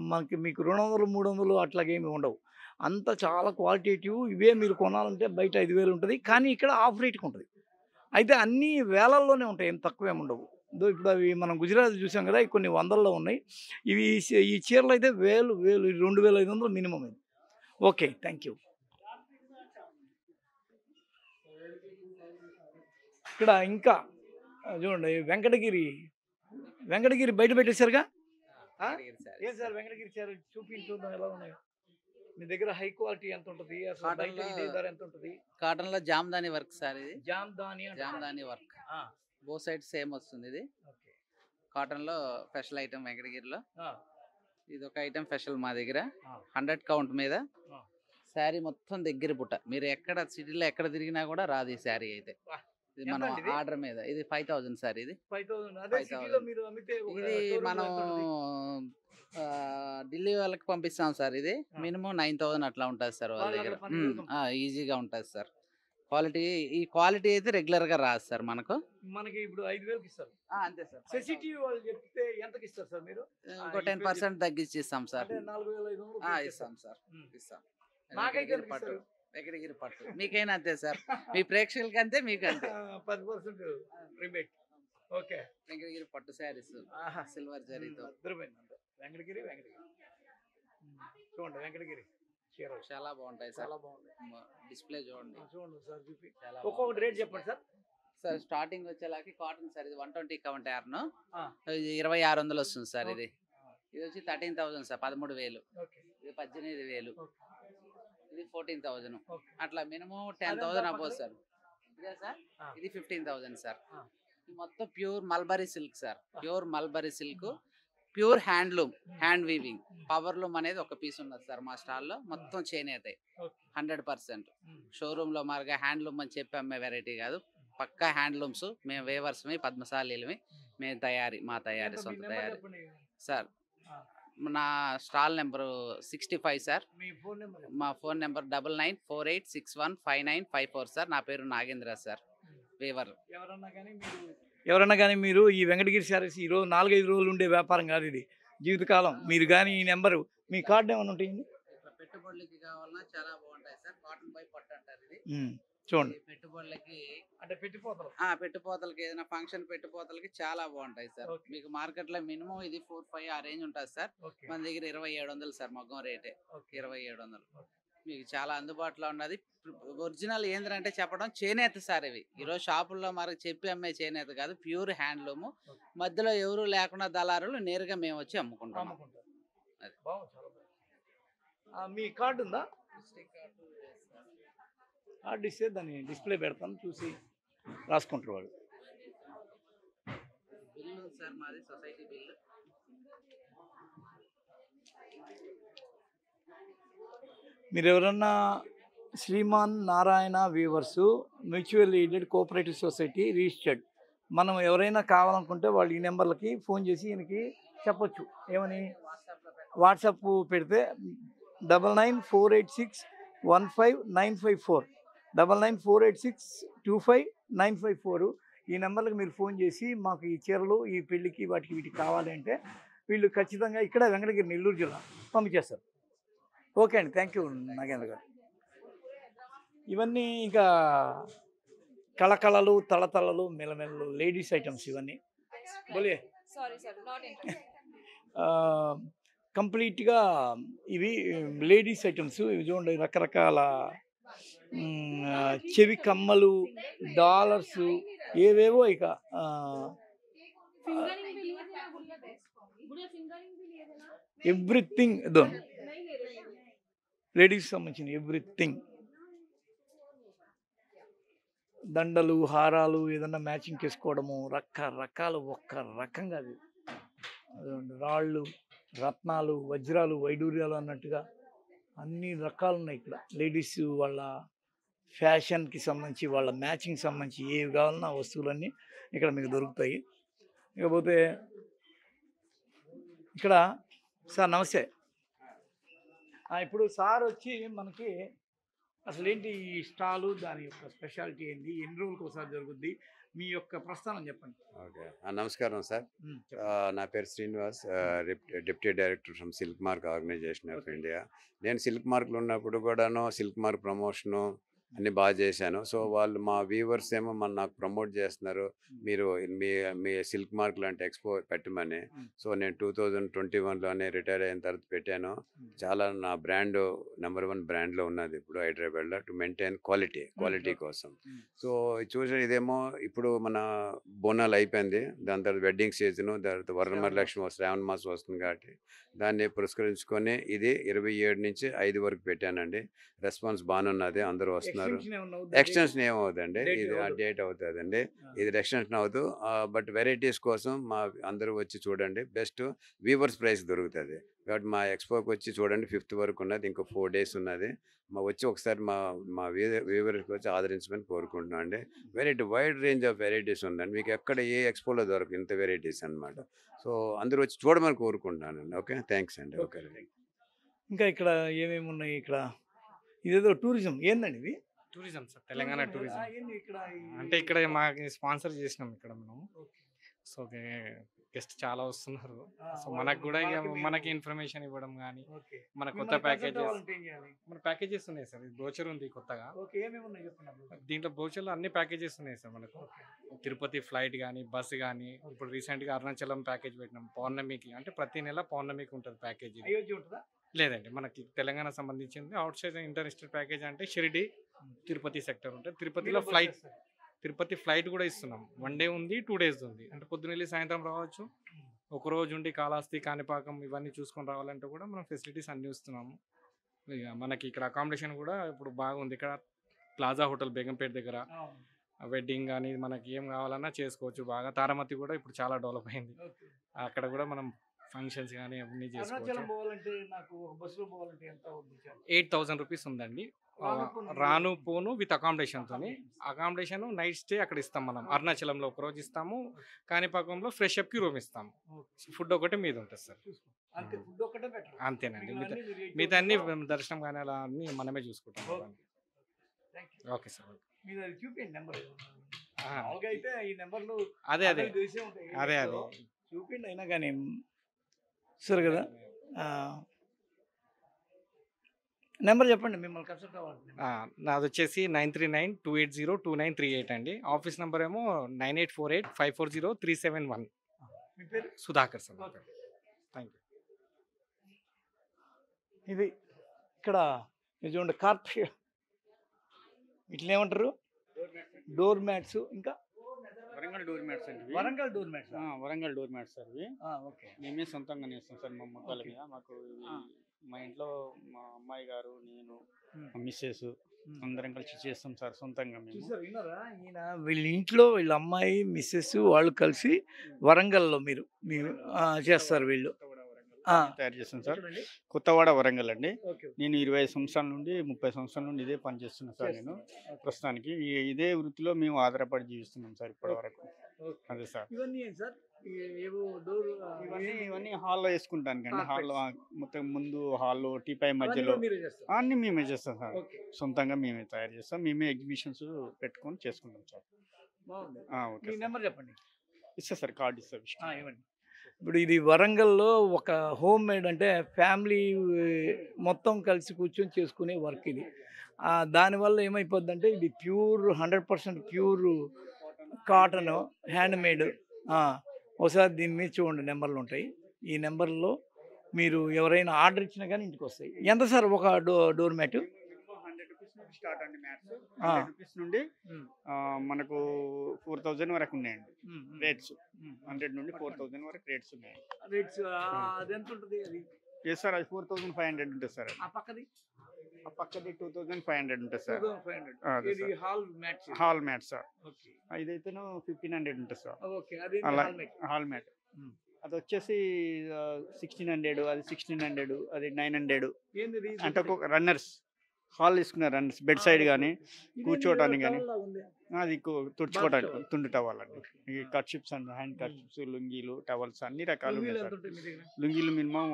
మనకి మీకు 200 300 అట్లాగేమి ఉండవు. అంత చాలా క్వాలిటేటివ్. ఇవే మీరు కొనాలంటే బయట 5000 ఉంటుంది, కానీ ఇక్కడ ఆఫ్ రేట్కి ఉంటుంది. అయితే అన్నీ వేలల్లోనే ఉంటాయి, ఏం తక్కువేమి ఉండవు. ఇప్పుడు అవి మనం గుజరాత్ చూసాం కదా, ఇవి కొన్ని వందల్లో ఉన్నాయి. ఇవి ఈ చీరలు అయితే వేలు 2500 మినిమం ఇది. Okay thank you. ఇక్కడ ఇంకా చూడండి వెంకటగిరి బయట పెట్టేశారుగా. ఏం సార్ వెంకటగిరి చీర చూద్దాం ఎలా ఉన్నాయి మీ దగ్గర. హై క్వాలిటీ ఎంత ఉంటుంది అసలు? బయట ఇదే ధర ఎంత ఉంటుంది? కాటన్ లో జామ్దాని వర్క్ సార్, ఇది జామ్దాని వర్క్ బో సైడ్ సేమ్ వస్తుంది. ఇది కాటన్ లో స్పెషల్ ఐటమ్ వెంకటగిరిలో. ఇది ఒక ఐటమ్ స్పెషల్ మా దగ్గర 100 కౌంట్ మీద. శారీ మొత్తం దగ్గర పుట్ట, మీరు ఎక్కడ సిటీలో ఎక్కడ తిరిగినా కూడా రాదు ఈ శారీ అయితే. ఇది మనం ఆర్డర్ మీద. ఇది 5000 సార్. ఇది 5000 ఇది మనం ఢిల్లీ వాళ్ళకి పంపిస్తాం సార్. ఇది మినిమం 9000 అట్లా ఉంటుంది సార్ వాళ్ళ దగ్గర. ఈజీగా ఉంటుంది సార్. ఈ క్వాలిటీ అయితే రెగ్యులర్ గా రాదు సార్ మనకు. మనకి ఇప్పుడు 5000కి ఇస్తారు అంతే సార్. సెసిటీ వాళ్ళు చెప్తే ఎంతకి ఇస్తారు సార్ మీరు? ఇంకో 10% తగ్గించి ఇస్తాం సార్. 4500 ఇస్తాం సార్, ఇస్తాం. నాకైతే పట్టు వెంకటగిరి పట్టు మీకైనా అంతే సార్, మీ ప్రేక్షకులకి అంతే, మీకు అంతే 10% రిబేట్. ఓకే వెంకటగిరి పట్టు శారీస్ సిల్వర్ జరీతో. వెంకటగిరి చూడండి వెంకటగిరి చీర చాలా బాగుంటాయి సార్. చాలా బాగుంది. డిస్ప్లే చూడండి. చూడండి సార్ చూపి చాలా ఒక్కొక్కటి రేట్ చెప్పండి సార్. సార్ స్టార్టింగ్ వచ్చేలాకి కాటన్ సార్ ఇది 120 కౌంట్ యార్న్, ఆ. ఇది 2600 వస్తుంది సార్. ఇది వచ్చి 13,000 సార్, 13,000. ఇది 18,000, ఇది 14,000. అట్లా మినిమం 10,000 అబోవ్ సార్. ఇదే సార్, ఇది 15,000 సార్. ఇది మొత్తం pure mulberry silk sir, pure mulberry silk, pure handloom, hand weaving. Power loom అనేది ఒక పీస్ ఉన్నది సార్ మా స్టాల్లో. మొత్తం చేనేత 100%. షోరూంలో మారుగా హ్యాండ్లూమ్ అని చెప్పి అమ్మే వెరైటీ కాదు, పక్కా హ్యాండ్లూమ్స్. మేము వేవర్స్మి, పద్మశాలీలమి. మేము మా తయారీ సొంత తయారీ సార్. నా స్టాల్ నెంబరు 65 సార్. మా ఫోన్ నెంబర్ 9948615954 సార్. నా పేరు నాగేంద్ర సార్, వేవర్. ఎవరన్నా కానీ మీరు ఈ వెంకటగిరి శారీస్ ఈరోజు 4-5 రోజులు ఉండే వ్యాపారం కాదు ఇది, జీవితకాలం. మీరు కానీ ఈ నెంబరు, మీ కార్డు ఏమైనా ఉంటాయండి? పెట్టుబడులకి కావాలన్నా చాలా బాగుంటాయి సార్. కాటన్ బై పట్టు అంటారు ఇది. చూడండి, పెట్టుబడులకి అంటే పెట్టుపోతలకి ఏదైనా ఫంక్షన్ పెట్టుపోతలకి చాలా బాగుంటాయి సార్. మీకు మార్కెట్ లో మినిమం ఇది 4-5 ఆ రేంజ్ ఉంటుంది సార్. మన దగ్గర 2700 సార్ మగ్గం రేటే. 2700 మీకు చాలా అందుబాటులో ఉన్నది. ఒరిజినల్ ఏంటంటే చెప్పడం చేనేత సార్. ఇవి ఈరోజు షాపుల్లో మనకు చెప్పి అమ్మే చేనేత కాదు, ప్యూర్ హ్యాండ్లూమ్. మధ్యలో ఎవరు లేకుండా దళారులు నేరుగా మేము వచ్చి అమ్ముకుంటాం. మీ కార్డు ఉందా? కార్డు ఇస్తే దాన్ని డిస్ప్లే పెడతాను, చూసి రాసుకుంటారు వాళ్ళు. బిల్లు సార్ మాది సొసైటీ బిల్లు. మీరు ఎవరన్నా Sriman Narayana weavers mutual aided cooperative society registered, మనం ఎవరైనా కావాలనుకుంటే వాళ్ళు ఈ నెంబర్లకి ఫోన్ చేసి ఈయనకి చెప్పొచ్చు. ఏమని వాట్సాప్ పెడితే 9948615954 9948625954 ఈ నెంబర్లకు మీరు ఫోన్ చేసి మాకు ఈ చీరలు, ఈ పెళ్ళికి, వాటికి వీటికి కావాలి అంటే వీళ్ళు ఖచ్చితంగా ఇక్కడ వెంకటగిరి, నెల్లూరు జిల్లా పంపించేస్తారు. ఓకే అండి, థ్యాంక్ యూ నాగేంద్ర గారు. ఇవన్నీ ఇంకా కళకళలు, తళతళలు, మెలమెలలు, లేడీస్ ఐటమ్స్ ఇవన్నీ. బోలే కంప్లీట్గా ఇవి లేడీస్ ఐటమ్స్. ఇవి చూడండి, రకరకాల చెవి కమ్మలు, డాలర్స్, ఏవేవో. ఇక ఎవ్రీథింగ్ లేడీస్ సంబంధించిన ఎవ్రీథింగ్. దండలు, హారాలు, ఏదన్నా మ్యాచింగ్ చేసుకోవడము, రకరకాలు. ఒక్క రకంగా అది రాళ్ళు, రత్నాలు, వజ్రాలు, వైడూర్యాలు అన్నట్టుగా అన్ని రకాలు ఉన్నాయి ఇక్కడ. లేడీస్ వాళ్ళ ఫ్యాషన్కి సంబంధించి, వాళ్ళ మ్యాచింగ్ సంబంధించి ఏవి కావాలన్నా వస్తువులన్నీ ఇక్కడ మీకు దొరుకుతాయి. ఇకపోతే ఇక్కడ సార్ నమస్తే. ఇప్పుడు సార్ వచ్చి మనకి అసలు ఏంటి ఈ స్టాలు, దాని యొక్క స్పెషాలిటీ ఏంటి, ఎన్ని రోజులకు ఒకసారి జరుగుద్ది, మీ యొక్క ప్రస్థానం చెప్పండి. ఓకే, నమస్కారం సార్. నా పేరు Srinivas, deputy director from silk mark organisation of India. నేను సిల్క్ మార్క్లో ఉన్నప్పుడు కూడాను సిల్క్ మార్క్ ప్రమోషను అన్నీ బాగా చేశాను. సో వాళ్ళు మా వ్యూవర్స్ ఏమో నాకు ప్రమోట్ చేస్తున్నారు, మీరు మీ సిల్క్ మార్క్ లాంటి ఎక్స్పో పెట్టమని. సో నేను 2021లోనే రిటైర్ అయిన తర్వాత పెట్టాను. చాలా నా బ్రాండ్ నెంబర్ 1 బ్రాండ్లో ఉన్నది ఇప్పుడు హైదరాబాద్లో, టు మెయింటైన్ క్వాలిటీ కోసం. సో చూసిన ఇదేమో ఇప్పుడు మన బోనాలు అయిపోయింది, దాని తర్వాత వెడ్డింగ్ సీజను, తర్వాత వరలక్ష్మి శ్రావణ మాసం వస్తుంది కాబట్టి దాన్ని పురస్కరించుకొని ఇది 27 నుంచి 5 వరకు పెట్టానండి. రెస్పాన్స్ బాగానున్నది, అందరూ వస్తున్నారు. ఎక్స్టెన్షన్ ఏమవుతుందండి, ఇది డేట్ అవుతుందండి, ఇది ఎక్స్టెన్షన్ అవుతూ. బట్ వెరైటీస్ కోసం మా అందరూ వచ్చి చూడండి, బెస్ట్ వీవర్స్ ప్రైస్ దొరుకుతుంది కాబట్టి మా ఎక్స్పోకి వచ్చి చూడండి. 5th వరకు ఉన్నది, ఇంకో 4 days ఉన్నది. వచ్చి ఒకసారి మా వీవర్స్కి వచ్చి ఆదరించమని కోరుకుంటున్నాం అండి. వైడ్ రేంజ్ ఆఫ్ వెరైటీస్ ఉందండి, మీకు ఎక్కడ ఏ ఎక్స్పోలో దొరకదు ఇంత వెరైటీస్ అనమాట. సో అందరూ వచ్చి చూడమని కోరుకుంటున్నానండి. ఓకే, థ్యాంక్స్ అండి. ఓకే, ఇంకా ఇక్కడ ఏమేమి ఉన్నాయి? ఇక్కడ ఇదేదో టూరిజం ఏందండి ఇది? Tourism sir, Telangana tourism. అంటే ఇక్కడ మాకు స్పాన్సర్ చేసినాం ఇక్కడ మనం. సో గెస్ట్ చాలా వస్తున్నారు. సో మనకు కూడా ఇక మనకి ఇన్ఫర్మేషన్ ఇవ్వడం కానీ మన కొత్త ప్యాకేజెస్ మన ప్యాకేజెస్ ఉన్నాయి సార్. ఇది బ్రోచర్ ఉంది కొత్తగా. దీంట్లో బ్రోచర్లో అన్ని ప్యాకేజెస్ ఉన్నాయి సార్ మనకు. తిరుపతి ఫ్లైట్ కానీ బస్ కానీ, ఇప్పుడు రీసెంట్గా అరుణాచలం ప్యాకేజ్ పెట్టినాం పౌర్ణమికి. అంటే ప్రతి నెల పౌర్ణమికి ఉంటుంది ప్యాకేజ్. లేదండి, మనకి తెలంగాణ సంబంధించింది. Out side inter state package అంటే షిరిడి తిరుపతి సెక్టర్ ఉంటుంది. తిరుపతిలో తిరుపతి ఫ్లైట్ కూడా ఇస్తున్నాం. 1 డే ఉంది, 2 days ఉంది. అంటే పొద్దున వెళ్ళి సాయంత్రం రావచ్చు. ఒకరోజు ఉండి కాళహస్తి కాణిపాకం ఇవన్నీ చూసుకొని రావాలంటే కూడా మనం ఫెసిలిటీస్ అన్నీ ఇస్తున్నాము. ఇక మనకి ఇక్కడ అకామిడేషన్ కూడా ఇప్పుడు బాగుంది. ఇక్కడ ప్లాజా హోటల్ బేగంపేట దగ్గర వెడ్డింగ్ కానీ మనకి ఏం కావాలన్నా చేసుకోవచ్చు. బాగా తారామతి కూడా ఇప్పుడు చాలా డెవలప్ అయింది. అక్కడ కూడా మనం ఫంక్షన్స్ కానీ అవన్నీ చేసుకోవచ్చు. 8,000 రూపీస్ ఉందండి. రాను పోను విత్ అకామిడేషన్తో. అకామిడేషన్ నైట్ స్టే అక్కడ ఇస్తాం మనం. అరుణాచలంలో ఒక రోజు ఇస్తాము, కాణిపాకంలో ఫ్రెష్ అప్కి రూమ్ ఇస్తాము. ఫుడ్ ఒకటి మీద ఉంటుంది సార్. అంతేనండి. మిగతా అన్ని దర్శనం కానీ అలా అన్ని మనమే చూసుకుంటాం. Okay sir. అదే అదే అదే అదే చూపిండి అయినా కానీ సరే కదా. నెంబర్ చెప్పండి, మిమ్మల్ని కన్సల్ట్ అవ్వాలి. నాది వచ్చేసి 9392802938 అండి. ఆఫీస్ నెంబర్ ఏమో 9848540371. మీ పేరు? సుధాకర్ సార్. Thank you. ఇది ఇక్కడ చూడండి కార్పెట్, ఇట్లా ఏమంటారు, డోర్ మ్యాట్స్. ఇంకా వరంగల్ డోర్ మ్యాట్స్ అండి. Warangal door mats. Warangal door mats sir ఇవి. ఓకే. మేమే సొంతంగా నేస్తాం సార్ మా మొక్కల మీద. మాకు మా ఇంట్లో మా అమ్మాయి గారు, నేను, మా మిస్సెస్ అందరం కలిసి చేస్తాం సార్ సొంతంగా మేము. చూసారు, విన్నారా? ఈయన వీళ్ళ ఇంట్లో వీళ్ళ అమ్మాయి మిస్సెస్ వాళ్ళు కలిసి వరంగల్లో మీరు చేస్తారు. వీళ్ళు తయారు చేస్తాం సార్. కొత్తవాడ వరంగల్ అండి. నేను 25 సంవత్సరాల నుండి 30 సంవత్సరాల నుండి ఇదే పని చేస్తున్నాను సార్. నేను ప్రస్తుతానికి ఇదే వృత్తిలో మేము ఆధారపడి జీవిస్తున్నాం సార్ ఇప్పటి వరకు. అదే సార్. ఇవన్నీ హాల్లో వేసుకుంటాను కండి. హాల్లో మొత్తం ముందు హాల్లో టీపై మధ్యలో అన్ని మేమే చేస్తాం సార్. సొంతంగా మేమే తయారు చేస్తాం. మేమే ఎగ్జిబిషన్స్ పెట్టుకొని చేసుకుంటాం సార్. ఓకే. నెంబర్ చెప్పండి. ఇస్తా సార్, కార్డు ఇస్తా. ఇవ్వండి. ఇప్పుడు ఇది వరంగల్లో ఒక హోమ్ మేడ్, అంటే ఫ్యామిలీ మొత్తం కలిసి కూర్చొని చేసుకునే వర్క్ ఇది. దానివల్ల ఏమైపోద్దంటే ఇది pure 100% pure cotton hand made. ఒకసారి దీని మీద చూడండి, నెంబర్లు ఉంటాయి. ఈ నెంబర్లో మీరు ఎవరైనా ఆర్డర్ ఇచ్చినా కానీ ఇంటికి వస్తాయి. ఎంత సార్ ఒక డోర్ మ్యాట్? 100 రూపీస్ నుండి స్టార్ట్ అండి మ్యాట్స్. 100 రూపీస్ నుండి మనకు 4000 వరకు ఉన్నాయండి రేట్స్. 100 నుండి 4000 వరకు రేట్స్ ఉన్నాయి. అది ఎంత ఉంటుంది? అది సార్ అది 4500 ఉంటుంది సార్. పక్కది 2500 ఉంటుంది సార్. Hall mat sir. ఇదైతే 1500 ఉంటుంది సార్. అలా హాల్ మ్యాట్. అది వచ్చేసి 1600, అది 1600, అది 900. అంటే ఒక్కొక్క రన్నర్స్ హాల్ తీసుకున్న రన్నర్స్ బెడ్ సైడ్ కానీ కూర్చోవటానికి కానీ, అది తుడుచుకోవటానికి తుండు టవల్ అండి. ఈ కర్చిప్స్ అండ్ హ్యాండ్ కర్చిప్స్, లుంగీలు, టవల్స్ అన్ని రకాలు ఉన్నాయి సార్. లుంగీలు మినిమం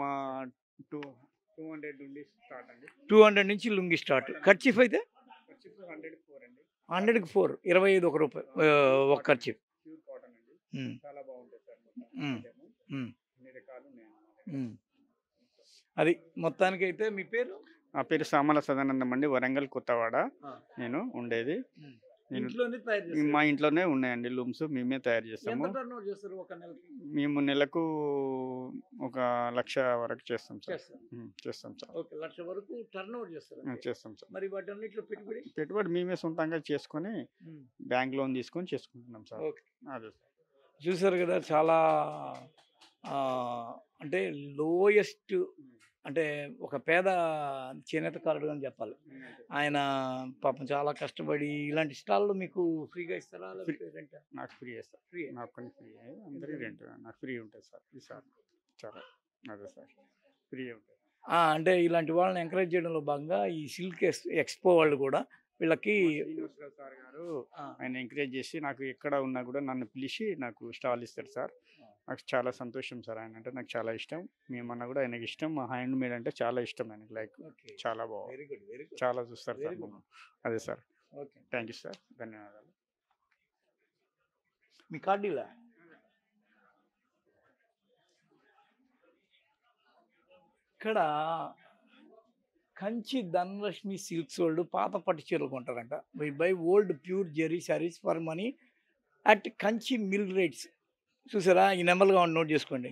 200 నుండి స్టార్ట్ అండి. 200 నుంచి లుంగి స్టార్ట్. కర్చీఫ్ అయితే 100కి 4 అండి. 100కి 4, 25 ₹1 ఒక కర్చీఫ్. ప్యూర్ కాటన్ అండి. చాలా బాగుంటుంది సార్. అన్ని రకాలు ఉన్నాయి. అది మొత్తానికి అయితే. మీ పేరు? నా పేరు సామల సదానందం అండి. వరంగల్ కొత్తవాడ నేను ఉండేది. మా ఇంట్లోనే ఉన్నాయండి లూమ్స్. మేమే తయారు చేస్తాము. మేము నెలకు 1,00,000 వరకు చేస్తాం సార్. చేస్తాం సార్. 1,00,000 వరకు టర్నోవర్ చేస్తారు. చేస్తాం సార్. మరి వాటన్నిటిలో పెట్టుబడి మేమే సొంతంగా చేసుకొని బ్యాంక్ లోన్ తీసుకొని చేసుకుంటున్నాం సార్. అదే సార్. చూసారు కదా, చాలా అంటే లోయెస్ట్, అంటే ఒక పేద చేనేతకారుడు అని చెప్పాలి. ఆయన పాపం చాలా కష్టపడి ఇలాంటి స్టాల్లో మీకు ఫ్రీగా ఇస్తారా? నాకు ఫ్రీ ఇస్తారు. నాకు కొన్ని ఫ్రీ, అందరికీ రెంట్. నాకు ఫ్రీ ఉంటుంది సార్. ఈసారి చాలా అదే సార్, ఫ్రీ ఉంటుంది. అంటే ఇలాంటి వాళ్ళని ఎంకరేజ్ చేయడంలో భాగంగా ఈ సిల్క్ ఎక్స్పో వాళ్ళు కూడా వీళ్ళకి శ్రీనివాసరావు సార్ గారు ఆయన ఎంకరేజ్ చేసి నాకు ఎక్కడ ఉన్నా కూడా నన్ను పిలిచి నాకు స్టాల్ ఇస్తారు సార్. నాకు చాలా సంతోషం సార్. ఆయన అంటే నాకు చాలా ఇష్టం. మేమన్నా కూడా ఆయనకి ఇష్టం. మా హ్యాండ్ మేడ్ అంటే చాలా ఇష్టం ఆయనకి. లైక్ చాలా బాగుంది, చాలా చూస్తారు సార్. అదే సార్. థ్యాంక్ యూ సార్, ధన్యవాదాలు. మీ కార్డు ఇలా ఇక్కడ కంచి ధనలక్ష్మి సిల్క్స్ వాళ్ళు పాత పట్టు చీరలు కొంటారంట. We buy old pure zari saris for money at Kanchi mill rates. చూసారా, ఈ నెంబర్గా నోట్ చేసుకోండి.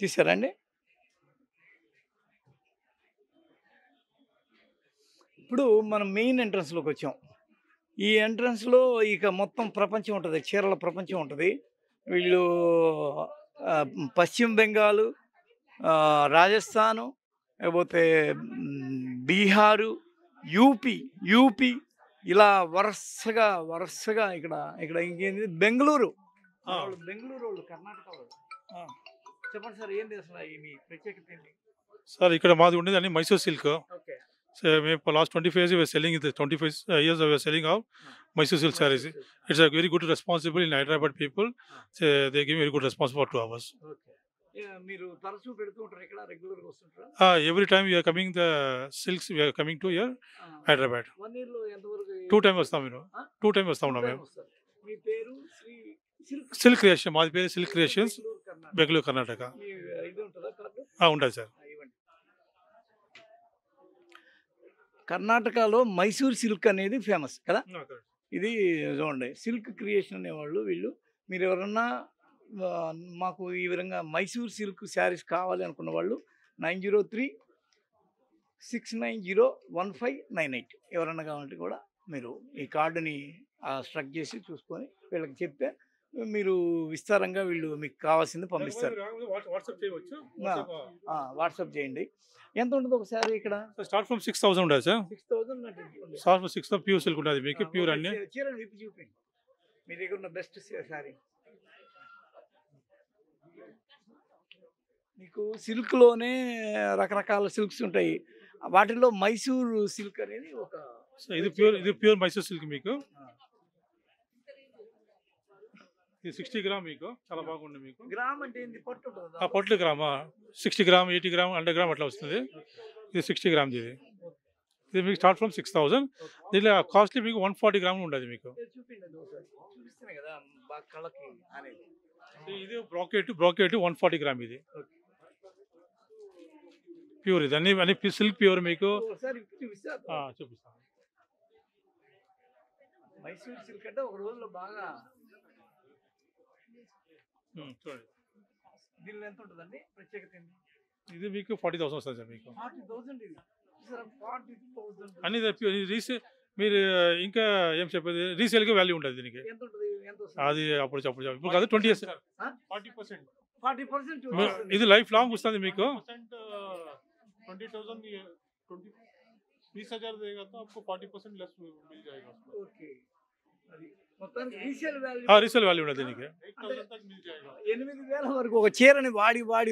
తీసారండి. ఇప్పుడు మనం మెయిన్ ఎంట్రన్స్లోకి వచ్చాం. ఈ ఎంట్రన్స్లో ఇక మొత్తం ప్రపంచం ఉంటుంది, చీరల ప్రపంచం ఉంటుంది. వీళ్ళు పశ్చిమ బెంగాల్, రాజస్థాను, లేకపోతే బీహారు, యూపీ ఇలా వరుసగా ఇక్కడ ఇంకేంది బెంగళూరు వాళ్ళు, కర్ణాటక వాళ్ళు. చెప్పండి సార్, ఏంటి అసలు మీ ప్రత్యేకత ఏంటి? సార్ ఇక్కడ మాది ఉండేది అని మైసూర్ సిల్క్. ఓకే. సో మేము last 25 years we were selling it. 25 years we were selling our Mysore silk sarees. It's a very good responsible in Hyderabad people. So they give very good response for 2 hours. Okay. మీరు తరచూ పెడుతూ ఉంటారు ఇక్కడ, రెగ్యులర్గా వస్తుంటారా? Every time we are coming the silks we are coming to here Hyderabad. 1 yearలో ఎంతవరకు? 2 times వస్తాం మీరు. 2 times వస్తాం టూ మేము. వస్తారు. మీ పేరు సిల్క్ క్రియేషన్, మాది పేరు సిల్క్ క్రియేషన్స్, బెంగళూరు కర్ణాటక. మీ ఇది ఉంటుందా కార్డు? ఉంటుంది సార్. ఇవ్వండి. కర్ణాటకలో మైసూర్ సిల్క్ అనేది ఫేమస్ కదా. ఇది చూడండి, సిల్క్ క్రియేషన్ అనేవాళ్ళు వీళ్ళు. మీరు ఎవరన్నా మాకు ఈ విధంగా మైసూర్ సిల్క్ శారీస్ కావాలి అనుకున్న వాళ్ళు 9036901598 ఎవరన్నా కావాలంటే కూడా మీరు ఈ కార్డుని స్ట్రక్ చేసి చూసుకొని వీళ్ళకి చెప్తే మీరు విస్తారంగా వీళ్ళు మీకు కావాల్సింది పంపిస్తారు. వాట్సాప్ చేయవచ్చు. వాట్సాప్ చేయండి. ఎంత ఉంటుంది ఒకసారి ఇక్కడ? స్టార్ట్ ఫ్రమ్ 6000 ఉంటుంది sir. 6000 start from 6000 pure silk ఉంటుంది మీకు. ప్యూర్ అన్ని చీరలు విప్పి చూపించండి, మీ దగ్గర ఉన్న బెస్ట్ శారీ. మీకు సిల్క్లోనే రకరకాల సిల్క్స్ ఉంటాయి, వాటిల్లో మైసూర్ సిల్క్ అనేది ఒక. ఇది ప్యూర్ మైసూర్ సిల్క్ మీకు. ఇది 60 గ్రామ్ మీకు, చాలా బాగుంది మీకు. గ్రామ్ అంటే ఏంది? పట్టు ఉంటుందా? పట్టు గ్రామా, 60 గ్రామ్, 80 గ్రామ్, 100 గ్రామ్ అట్లా వస్తుంది. ఇది 60 గ్రామ్. ఇది మీకు స్టార్ట్ ఫ్రమ్ 6000. దీంట్లో కాస్ట్లీ మీకు 140 గ్రామ్ ఉండదు మీకు. చూపిస్తున్నాయి కదా బాగా కళ్ళకి అనేది. ఇది బ్రాకెట్ 140 గ్రామ్. ఇది ప్యూర్, ఇది అన్ని సిల్క్ ప్యూర్ మీకు. చూపిస్తాను. మైసూర్ సిల్క్ అంటే ఒక రోజులో బాగా చూడండి. దీనిలో ఎంత ఉంటుందండి ప్రత్యేకత ఏంటి? ఇది మీకు 40,000 వస్తుంది సార్ మీకు. 40,000 ఇది. సరే 40,000 అన్ని మీరు ఇంకా ఏం చెప్పేది, రీసేల్గా వాల్యూ ఉంటుంది దీనికి. ఎంత ఉంటుంది? ఎంత వస్తుంది? అది అప్పుడు ఇప్పుడు కాదు, 20 years 40%. 40% ఇది లైఫ్ లాంగ్ వస్తుంది మీకు. 20,000 20,000 देगा तो आपको 40% लेस मिल जाएगा. ఓకే. అది మొత్తానికి రీసేల్ వాల్యూ. రీసేల్ వాల్యూ ఉండదు దీనికి. 8,000 तक मिल जाएगा. 8,000 వరకు ఒక చీరని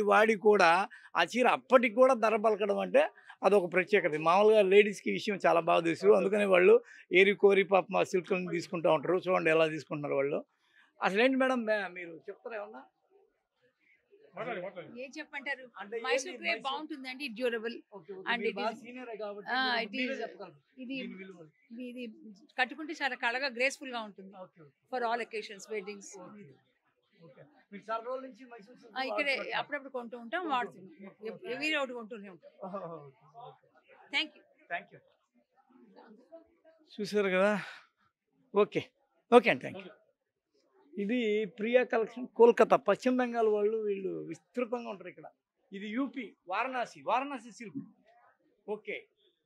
వాడి కూడా ఆ చీర అప్పటికి కూడా ధర పలకడం అంటే అదొక ప్రత్యేకత. మామూలుగా లేడీస్కి ఈ విషయం చాలా బాగా తెలుసు, అందుకని వాళ్ళు ఏరి కోరి పాప మా సిల్క్లను తీసుకుంటూ ఉంటారు. చూడండి ఎలా తీసుకుంటున్నారు వాళ్ళు. అసలు ఏంటి మేడం, మీరు చెప్తారా ఏమన్నా? ఏం చెప్పంటారు? మైసూర్ క్రేప్ బాగుంటుందండి, డ్యూరబుల్ అండ్ ఇది కట్టుకుంటే చాలా కళగా గ్రేస్ఫుల్ గా ఉంటుంది ఫర్ ఆల్ అకేషన్స్, వెడ్డింగ్స్. ఇక్కడే అప్పుడప్పుడు కొంటూ ఉంటాం, వాడుతున్నాం, ఎవరి ఒకటి కొంటూనే ఉంటాం. Thank you. చూసారు కదా. ఓకే అండి, థ్యాంక్ యూ. ఇది ప్రియా కలెక్షన్, కోల్కతా, పశ్చిమ బెంగాల్ వాళ్ళు. వీళ్ళు విస్తృతంగా ఉంటారు ఇక్కడ. ఇది UP, Varanasi silk. Okay,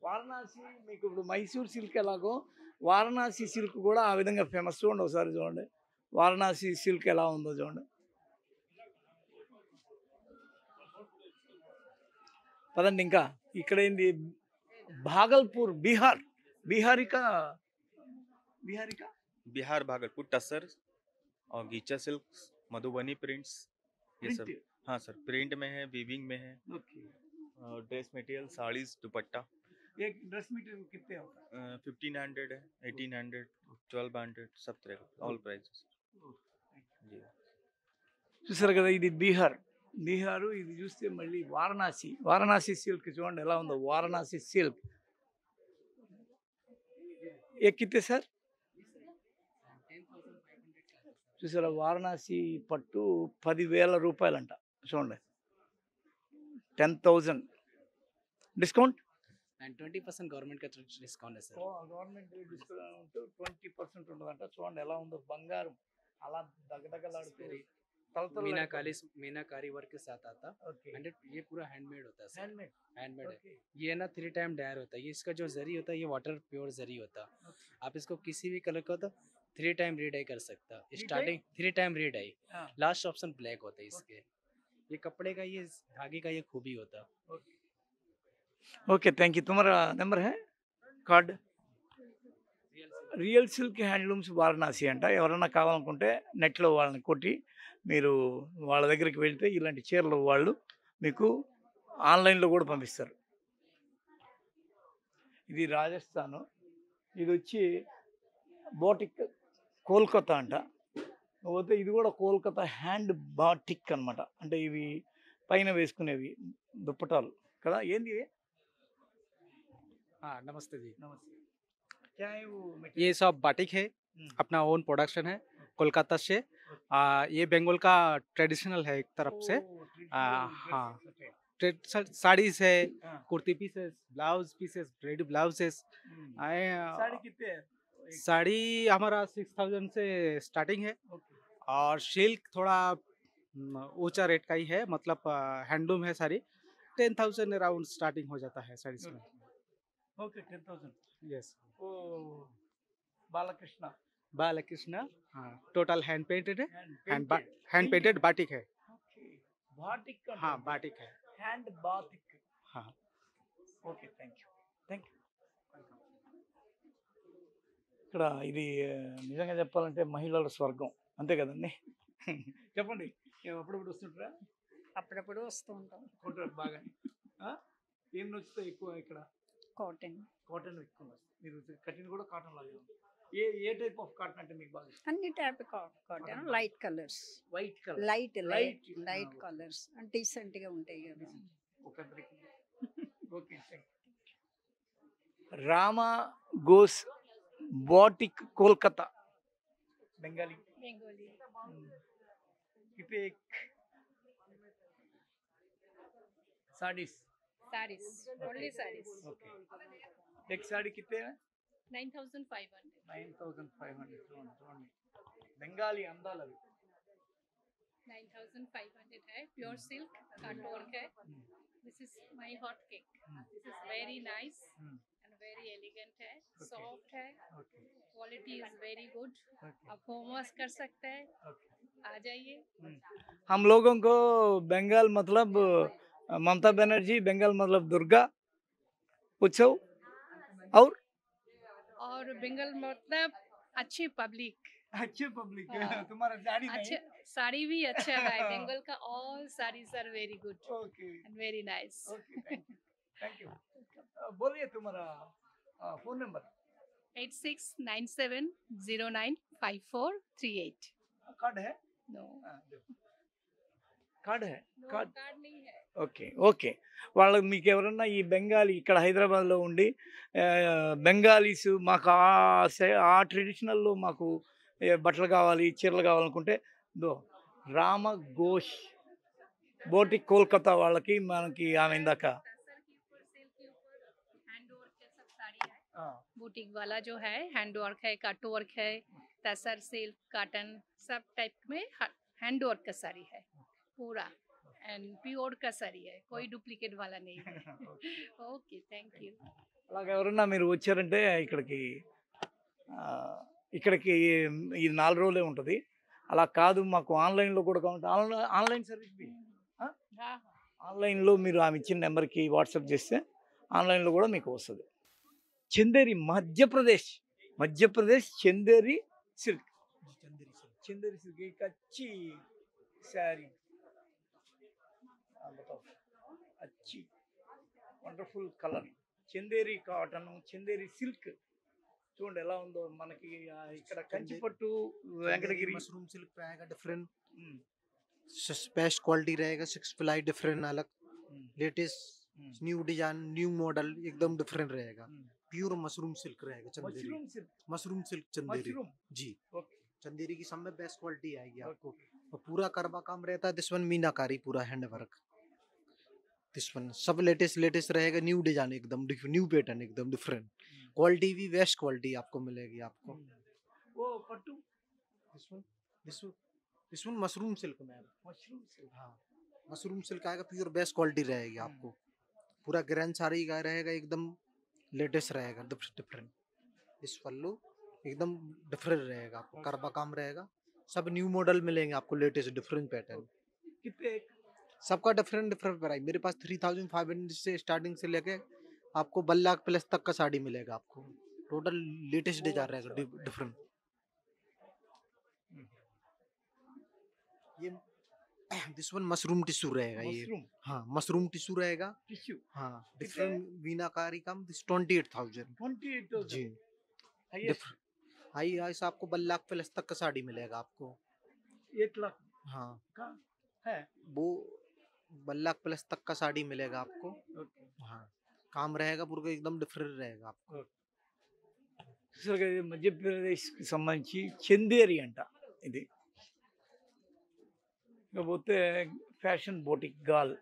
Varanasi మీకు ఇప్పుడు మైసూర్ సిల్క్ ఎలాగో వారణాసి సిల్క్ కూడా ఆ విధంగా ఫేమస్. చూడండి ఒకసారి, చూడండి వారణాసి సిల్క్ ఎలా ఉందో చూడండి. పదండి ఇంకా. ఇక్కడ ఏంది? భాగల్పూర్, बिहार भागलपुर टसर और गीचा सिल्क, मधुबनी प्रिंट्स, ये सब. हाँ सर, प्रिंट में है, वीविंग में है. ड्रेस मटेरियल, साड़ीज, दुपट्टा. एक ड्रेस मटेरियल कितने होता है? 1500 है, 1800, 1200, सब तरह का, ऑल प्राइसेस. చూసారు కదా, ఇది బీహార్. బీహారు. ఇది చూస్తే మళ్ళీ వారణాసి సిల్క్ చూడండి ఎలా ఉందో. వారణాసి సిల్క్ ఎక్కితే సార్ చూసారా, వారణాసి పట్టు 10,000 రూపాయలంట. చూడండి 10,000 డిస్కౌంట్ అండ్ 20% గవర్నమెంట్ का डिस्काउंट है सर. గవర్నమెంట్ డిస్కౌంట్ 20% ఉంటుందంట. చూడండి ఎలా ఉందో, బంగారం అలా దగదగలాడుతూ मीनाकारी वर्क के साथ आता. ओके. एंड ये पूरा हैंडमेड होता है सर. Handmade okay. है. ये ना 3 टाइम डायर होता है. ये इसका जो जरी होता है ये वाटर प्योर जरी होता है. आप इसको किसी भी कलर का तो 3 टाइम रीडाई कर सकता. Starting 3 time redye. Last option black होता है इसके. ये कपड़े का ये धागे का ये खूबी होता. Okay thank you. तुम्हारा नंबर है card? Real silk handlooms Varanasi అంట. ఎవరైనా కావాలనుకుంటే నెట్లో వాళ్ళని కొట్టి మీరు వాళ్ళ దగ్గరికి వెళ్తే ఇలాంటి చీరలు వాళ్ళు మీకు ఆన్లైన్లో కూడా పంపిస్తారు. ఇది రాజస్థాన్. ఇది వచ్చి బోటిక్ కోల్కతా అంట. పోతే ఇది కూడా కోల్కతా హ్యాండ్ బాటిక్ అనమాట. అంటే ఇవి పైన వేసుకునేవి దుప్పటాలు కదా. ఏంది ఇవి? हाँ नमस्ते जी. नमस्ते. क्या है वो ये सब बाटिक है. अपना ओन प्रोडक्शन है कोलकाता से. ये बंगाल का ट्रेडिशनल है एक तरफ से. हाँ साड़ीज है, kurti pieces, blouse pieces, ready blouses. Sari कितने है? साड़ी हमारा 6,000 से स्टार्टिंग है. और सिल्क थोड़ा ऊंचा रेट का ही है. मतलब हैंडलूम है साड़ी. 10,000 अराउंड स्टार्टिंग हो जाता है साड़ीज में. ओके 10,000. यस. ओ बालकृष्ण. हाँ टोटल हैंड पेंटेड है. हैंड पेंटेड पेंटेड बाटिक है. ओके बाटिक का. हाँ बाटिक है. Hand batik. हाँ ఓకే థ్యాంక్ యూ. ఇక్కడ ఇది నిజంగా చెప్పాలంటే మహిళల స్వర్గం అంతే కదండి. చెప్పండి, అప్పుడప్పుడు వస్తుంటారా? అప్పుడప్పుడు వస్తూ ఉంటాం. కొంటారు బాగా. ఏం నచ్చుతాయి ఎక్కువ ఇక్కడ? కాటన్. కాటన్ ఎక్కువ. మీరు కట్టిన కూడా కాటన్ లాగే ఉంది. ఏ టైప్ ఆఫ్ కాటన్ అంటే మీకు బాగా ఇష్టం? అన్ని type cotton. Light colours. White colour. Light colours అంటే డీసెంట్ గా ఉంటాయి కదా. ఓకే. రామా గోస్ బాటిక్ కోల్కతా బెంగాली. कितने साड़ीज? ओनली साड़ीज. ओके. एक साड़ी कितने है? 9,500. 9,500. చూడండి బెంగాలీ అందాలు అవి. 9,500 है. प्योर सिल्क कट वर्क है. This is my hot cake. This is very nice and very elegant है. सॉफ्ट है. Quality is very good. आप होम वॉश कर सकते हैं. आ जाइए. हम लोगों को बंगाल मतलब ममता बनर्जी, बंगाल मतलब दुर्गा उत्सव और बंगाल मतलब अच्छी पब्लिक. अच्छे पब्लिक. तुम्हारा साड़ी नहीं? अच्छा साड़ी भी अच्छा है. बंगाल का all saris are very good. Okay and very nice. Okay thank you. बोलिए तुम्हारा फोन नंबर. 8697095438. कार्ड है? नो కార్డ్ హే? కార్డ్ कार्ड नहीं है. Okay okay. వాళ్ళు మీకు ఎవరన్నా ఈ బెంగాలీ ఇక్కడ హైదరాబాద్లో ఉండి బెంగాలీస్ మాకు ఆ ట్రెడిషనల్లో మాకు బట్టలు కావాలి, చీరలు కావాలనుకుంటే రామ ఘోష్ బోటిక్ కోల్కతా వాళ్ళకి మనకి ఆమె ఇందాక बुटीक वाला जो है हैंड वर्क है, कट वर्क है, तसर सिल्क कॉटन सब टाइप में हैंड वर्क का साड़ी है पूरा. एंड प्योर का साड़ी है. कोई डुप्लीकेट वाला नहीं है. Okay thank you. అలాగే ఎవరన్నా మీరు వచ్చారంటే ఇక్కడికి ఈ 4 రోజులే ఉంటుంది. అలా కాదు మాకు ఆన్లైన్లో కూడా కావాలి, ఆన్లైన్ సర్వీస్ ఆన్లైన్లో మీరు ఆమె ఇచ్చిన నెంబర్కి వాట్సాప్ చేస్తే ఆన్లైన్లో కూడా మీకు వస్తుంది. చందేరి మధ్యప్రదేశ్ చందేరి సిల్క్. చందేరి సిల్క్ एक अच्छी साड़ी. बताओ अच्छी wonderful colour. Chanderi cotton, Chanderi silk చూడండి ఎలా ఉందో. మనకి ఇక్కడ కంచిపట్టు, వెంకటగిరి मशरूम सिल्क पे आएगा डिफरेंट. बेस्ट क्वालिटी रहेगा, 6 प्लाई डिफरेंट अलग, latest new design new model एकदम डिफरेंट रहेगा। प्योर मशरूम सिल्क रहेगा, चंदेरी मशरूम सिल्क चंदेरी जी। चंदेरी की सब में बेस्ट क्वालिटी आएगी आपको, और पूरा करवा काम रहता है। दिस वन मीनाकारी पूरा हैंड वर्क, दिस वन सब लेटेस्ट रहेगा, न्यू डिजाइन एकदम न्यू पैटर्न एकदम डिफरेंट, क्वालिटी भी बेस्ट क्वालिटी आपको मिलेगी आपको। वो पट्टू दिस वन मशरूम सिल्क में, हाँ मशरूम सिल्क आएगा, प्योर बेस्ट क्वालिटी रहेगी आपको। पूरा ग्रैंड साड़ी का रहेगा, एकदम लेटेस्ट रहेगा, डिफरेंट। इस पल्लू एकदम डिफरेंट रहेगा आपको, करवा काम रहेगा, सब न्यू मॉडल मिलेंगे आपको, लेटेस्ट डिफरेंट पैटर्न। कितने सबका डिफरेंट प्राइस। मेरे पास 3500 से स्टार्टिंग से लेके आपको 1 लाख प्लस तक का साड़ी मिलेगा आपको, टोटल लेटेस्ट डिजाइन रहेगा डिफरेंट। ये दिस वन मशरूम टिश्यू रहेगा, ये हाँ मशरूम टिश्यू रहेगा, टिश्यू हाँ डिफरेंट मीनाकारी काम, दिस 28,000 जी। हाई हाई से आपको 1 लाख प्लस तक का साड़ी मिलेगा आपको, 1 लाख हाँ का है वो 1 लाख प्लस तक का साड़ी मिलेगा आपको। हाँ काम रहेगा पूरा एकदम डिफरेंट रहेगा आपको। మధ్యప్రదేశ్కి సంబంధించి చందేరి అంట ఇది, ఇకపోతే ఫ్యాషన్ బోటిక్ గాల్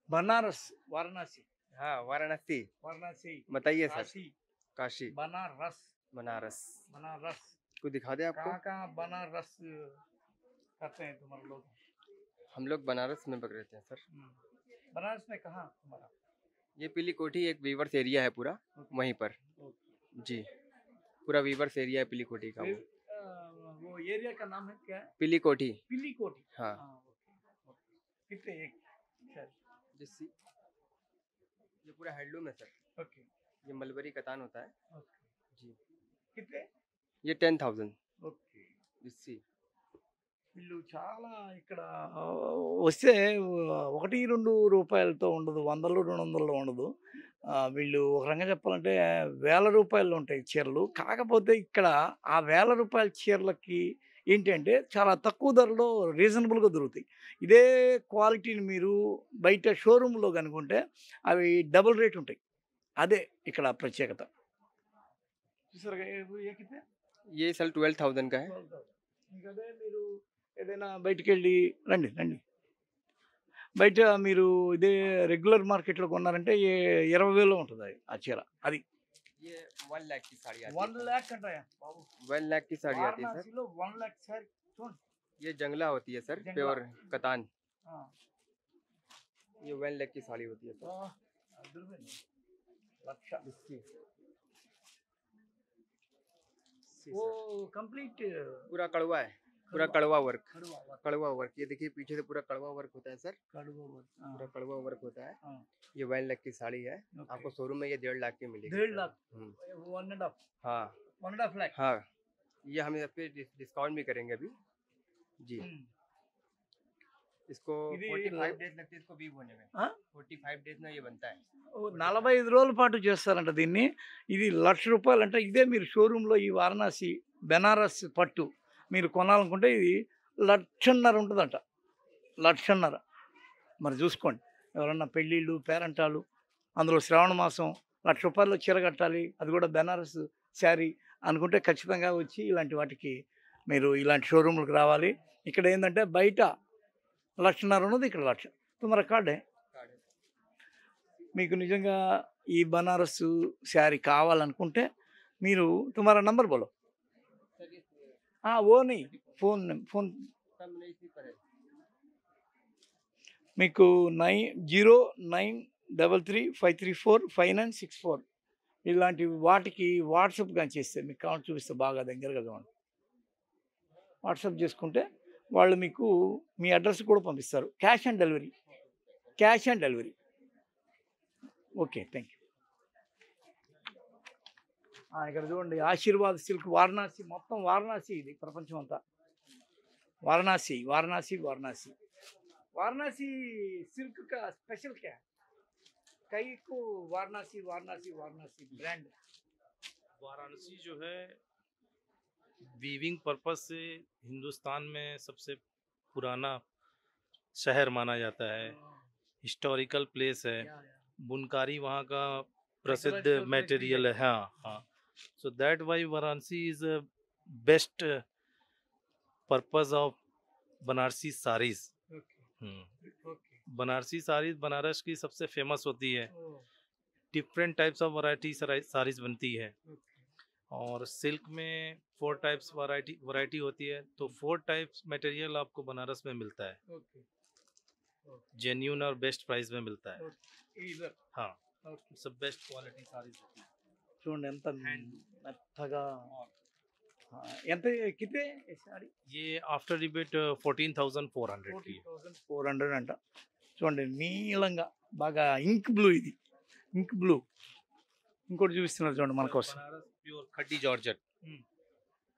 बनारस वाराणसी। हाँ वाराणसी वाराणसी बताइए सर। काशी काशी बनारस बनारस बनारस को दिखा दे आपको। कहाँ कहाँ बनारस करते हैं तुम्हारे लोग? हम लोग बनारस में पकड़ते हैं सर। बनारस में कहाँ तुम्हारा? ये पीली कोठी एक वीवर्स एरिया है पूरा, वहीं पर जी, पूरा वीवर्स एरिया है पीली कोठी का। वो एरिया का नाम है क्या? पीली कोठी। पीली कोठी। हाँ कितने एक जिससी ये पूरा हैंडलूम है सर। ओके ये मलबरी कतान होता है जी। कितने? ये 10,000 ఓకే जिससी। వీళ్ళు చాలా ఇక్కడ వస్తే 1-2 రూపాయలతో ఉండదు, 100-200 ఉండదు. వీళ్ళు ఒక రకంగా చెప్పాలంటే వేల రూపాయలు ఉంటాయి చీరలు. కాకపోతే ఇక్కడ ఆ వేల రూపాయల చీరలకి ఏంటంటే చాలా తక్కువ ధరలో రీజనబుల్గా దొరుకుతాయి. ఇదే క్వాలిటీని మీరు బయట షోరూంలో కనుక్కుంటే అవి డబుల్ రేట్ ఉంటాయి. అదే ఇక్కడ ప్రత్యేకత. చూసారుగా ఏకితే ये सल 12,000 का है। ఇంకా అదే మీరు ఏదైనా బయటికెళ్ళి రండి రండి బయట మీరు ఇదే రెగ్యులర్ మార్కెట్లో కొన్నారంటే 20,000 ఉంటుంది ఆ చీర. అది ये 1 लाख की साड़ी आती 1 लाख అంటాయా బాబు? 1 लाख की साड़ी आती है सर। వారణాసిలో 1 लाख సారీ చూడండి. ये जंगला होती है सर, जंगला। प्योर कतान। ఆ, ये 1 लाख की साड़ी होती है सर। అద్భుతమైంది. లక్ష जिससी वो कंप्लीट पूरा कड़वा है, पूरा कड़वा वर्क। कड़वा वर्क ये देखिए पीछे से पूरा कड़वा वर्क होता है सर। पूरा कड़वा वर्क होता है। ये 1 लाख की साड़ी है। आपको शोरूम में ये 1.5 लाख की मिलेगी। 1.5 लाख हम्म। 1.5 हाँ 1.5 लाख हाँ ये हम इस पे डिस्काउंट भी करेंगे अभी जी। इसको ఇది 45 डेज लगते हैं इसको वीव होने में। हाँ? 45 डेज में ये बनता है। 45 రోజుల పాటు చేస్తారంట దీన్ని. ఇది ₹1,00,000 అంటే ఇదే మీరు షోరూంలో ఈ వారణాసి బెనారస్ పట్టు మీరు కొనాలనుకుంటే ఇది 1,50,000 ఉంటుందంట. 1,50,000 మరి చూసుకోండి. ఎవరన్నా పెళ్ళిళ్ళు పేరంటాలు అందులో శ్రావణ మాసం ₹1,00,000 చీర కట్టాలి, అది కూడా బెనారస్ శారీ అనుకుంటే ఖచ్చితంగా వచ్చి ఇలాంటి వాటికి మీరు ఇలాంటి షోరూంలకు రావాలి. ఇక్కడ ఏంటంటే బయట 1,50,000 ఉన్నది, ఇక్కడ 1,00,000. తుమ్హారా కార్డే మీకు నిజంగా ఈ బనారస్ శారీ కావాలనుకుంటే మీరు తుమ్హారా నంబర్ బోలో. ఓ నీ ఫోన్ ఫోన్ మీకు 09335345964 ఇలాంటి వాటికి వాట్సాప్ కానీ చేస్తే మీకు కావాలి చూపిస్తే బాగా దగ్గరగా చూడండి. వాట్సాప్ చేసుకుంటే వాళ్ళు మీకు మీ అడ్రస్ కూడా పంపిస్తారు. Cash on delivery okay thank you. ఇక్కడ చూడండి ఆశీర్వాద్ సిల్క్ వారణాసి, మొత్తం వారణాసి ఇది ప్రపంచం అంతా. వారణాసి వారణాసి వారణాసి वाराणसी सिल्क का स्पेशल क्या है? कई को वाराणसी वाराणसी वाराणसी ब्रांड। वाराणसी जो है वीविंग पर्पस से हिंदुस्तान में सबसे पुराना शहर माना जाता है, हिस्टोरिकल प्लेस है, बुनकारी वहाँ का प्रसिद्ध मटेरियल है। हाँ हाँ, so that why Varanasi is best purpose of Banarasi saris. Banarasi saris Banaras की सबसे फेमस होती है। Different types of variety saris बनती है और सिल्क में 4 टाइप्स वैरायटी होती है, तो 4 टाइप्स मटेरियल आपको बनारस में मिलता है, जेन्यून और बेस्ट प्राइस में मिलता है। हाँ, सब बेस्ट क्वालिटी साड़ीज होती है। చూడండి ఎంత మెత్తగా ఎంత కితే సారీ ये आफ्टर रिबेट 14,400 की है। 1400 అంట. చూడండి నీలంగా బాగా ఇంక్ బ్లూ, ఇది ఇంక్ బ్లూ. ఇంకోటి చూపిస్తున్నారు చూడండి మన కోసం. Banaras pure khaddi georgette,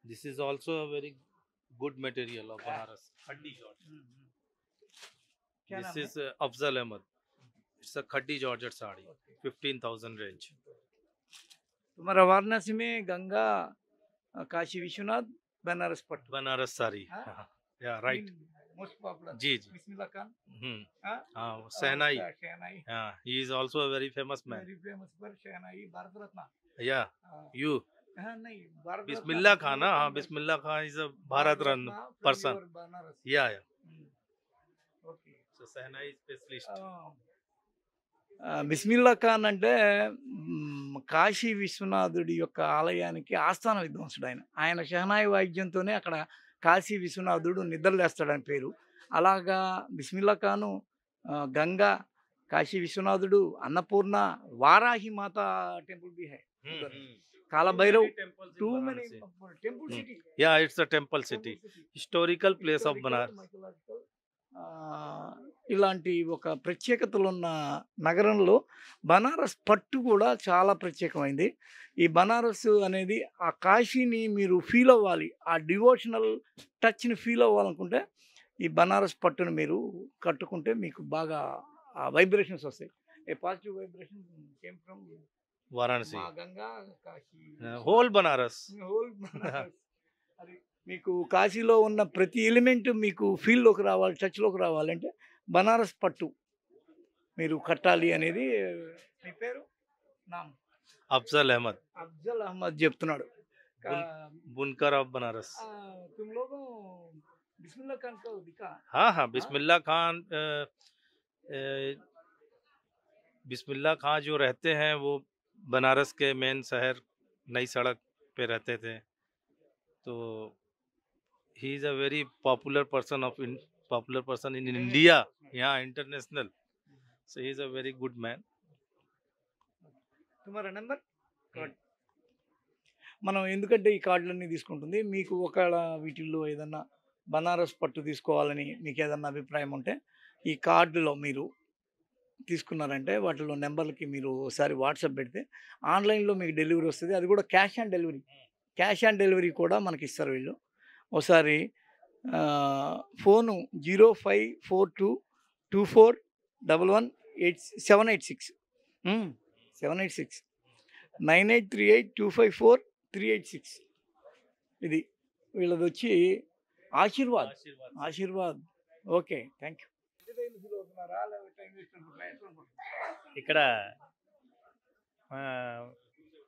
this is also a very good material of Banaras khaddi georgette. क्या दिस नाम is Afzal Ahmad, it's a khaddi georgette sari, 15,000 range. तुम्हारा वाराणसी में गंगा काशी विश्वनाथ बनारस पट्टू बनारस साड़ी, या राइट, मोस्ट पॉपुलर जी जी। बिस्मिल्लाह खान हाँ, शहनाई, शहनाई हाँ, he is also a very famous man. Very famous पर शहनाई भारत रत्न या यू नहीं भारत रत्न बिस्मिल्लाह खान, हाँ, Bismillah Khan is a Bharat Ratna person. Banaras या okay. So shehnai specialist. Bismillah Khan అంటే కాశీ విశ్వనాథుడి యొక్క ఆలయానికి ఆస్థాన విద్వాంసుడు. ఆయన షహనాయి వాయిద్యంతోనే అక్కడ కాశీ విశ్వనాథుడు నిద్రలేస్తాడని పేరు. అలాగా బిస్మిల్లా ఖాను గంగా, కాశీ విశ్వనాథుడు, అన్నపూర్ణ, వారాహి మాత టెంపుల్ भी है, Kala Bhairav, too many temple city. या it's a temple city, historical place of Banaras. ఇలాంటి ఒక ప్రత్యేకతలు ఉన్న నగరంలో బనారస్ పట్టు కూడా చాలా ప్రత్యేకమైంది. ఈ బనారస్ అనేది ఆ కాశీని మీరు ఫీల్ అవ్వాలి, ఆ డివోషనల్ టచ్ని ఫీల్ అవ్వాలనుకుంటే ఈ బనారస్ పట్టును మీరు కట్టుకుంటే మీకు బాగా ఆ వైబ్రేషన్స్ వస్తాయి. A positive vibration came from Varanasi, Ganga Kashi, whole Banaras. Whole Banaras. అది మీకు కాశీలో ఉన్న ప్రతి ఎలిమెంట్ మీకు ఫీల్లోకి రావాలి, టచ్లోకి రావాలంటే బనారస్ పట్టు మీరు కట్టాలి అనేది. మీ పేరు? నామ్ अफजल अहमद, అఫ్జల్ అహ్మద్ చెప్తున్నాడు. बुनकर ऑफ बनारस। तुम लोग बिस्मिल्लाह खान को दिखा? हाँ हाँ, बिस्मिल्लाह खान बिस्मिल्लाह खान जो रहते हैं वो बनारस के मेन शहर नई सड़क पे रहते थे, तो he is a very popular person in India, यहाँ international, so he is a very good man. तुम्हारा నెంబర్ కార్డ్ మనం ఎందుకంటే ఈ కార్డులన్నీ తీసుకుంటుంది. మీకు ఒకవేళ వీటిల్లో ఏదన్నా బనారస్ పట్టు తీసుకోవాలని మీకు ఏదన్నా అభిప్రాయం ఉంటే ఈ కార్డులో మీరు తీసుకున్నారంటే వాటిలో నెంబర్లకి మీరు ఒకసారి వాట్సాప్ పెడితే ఆన్లైన్లో మీకు డెలివరీ వస్తుంది. అది కూడా cash on delivery. Cash on delivery కూడా మనకి ఇస్తారు వీళ్ళు. ఒకసారి ఫోను 054224118786 786 9838254386. ఇది వీళ్ళది వచ్చి Ashirwad. Ashirwad. Okay, thank you. ఇక్కడ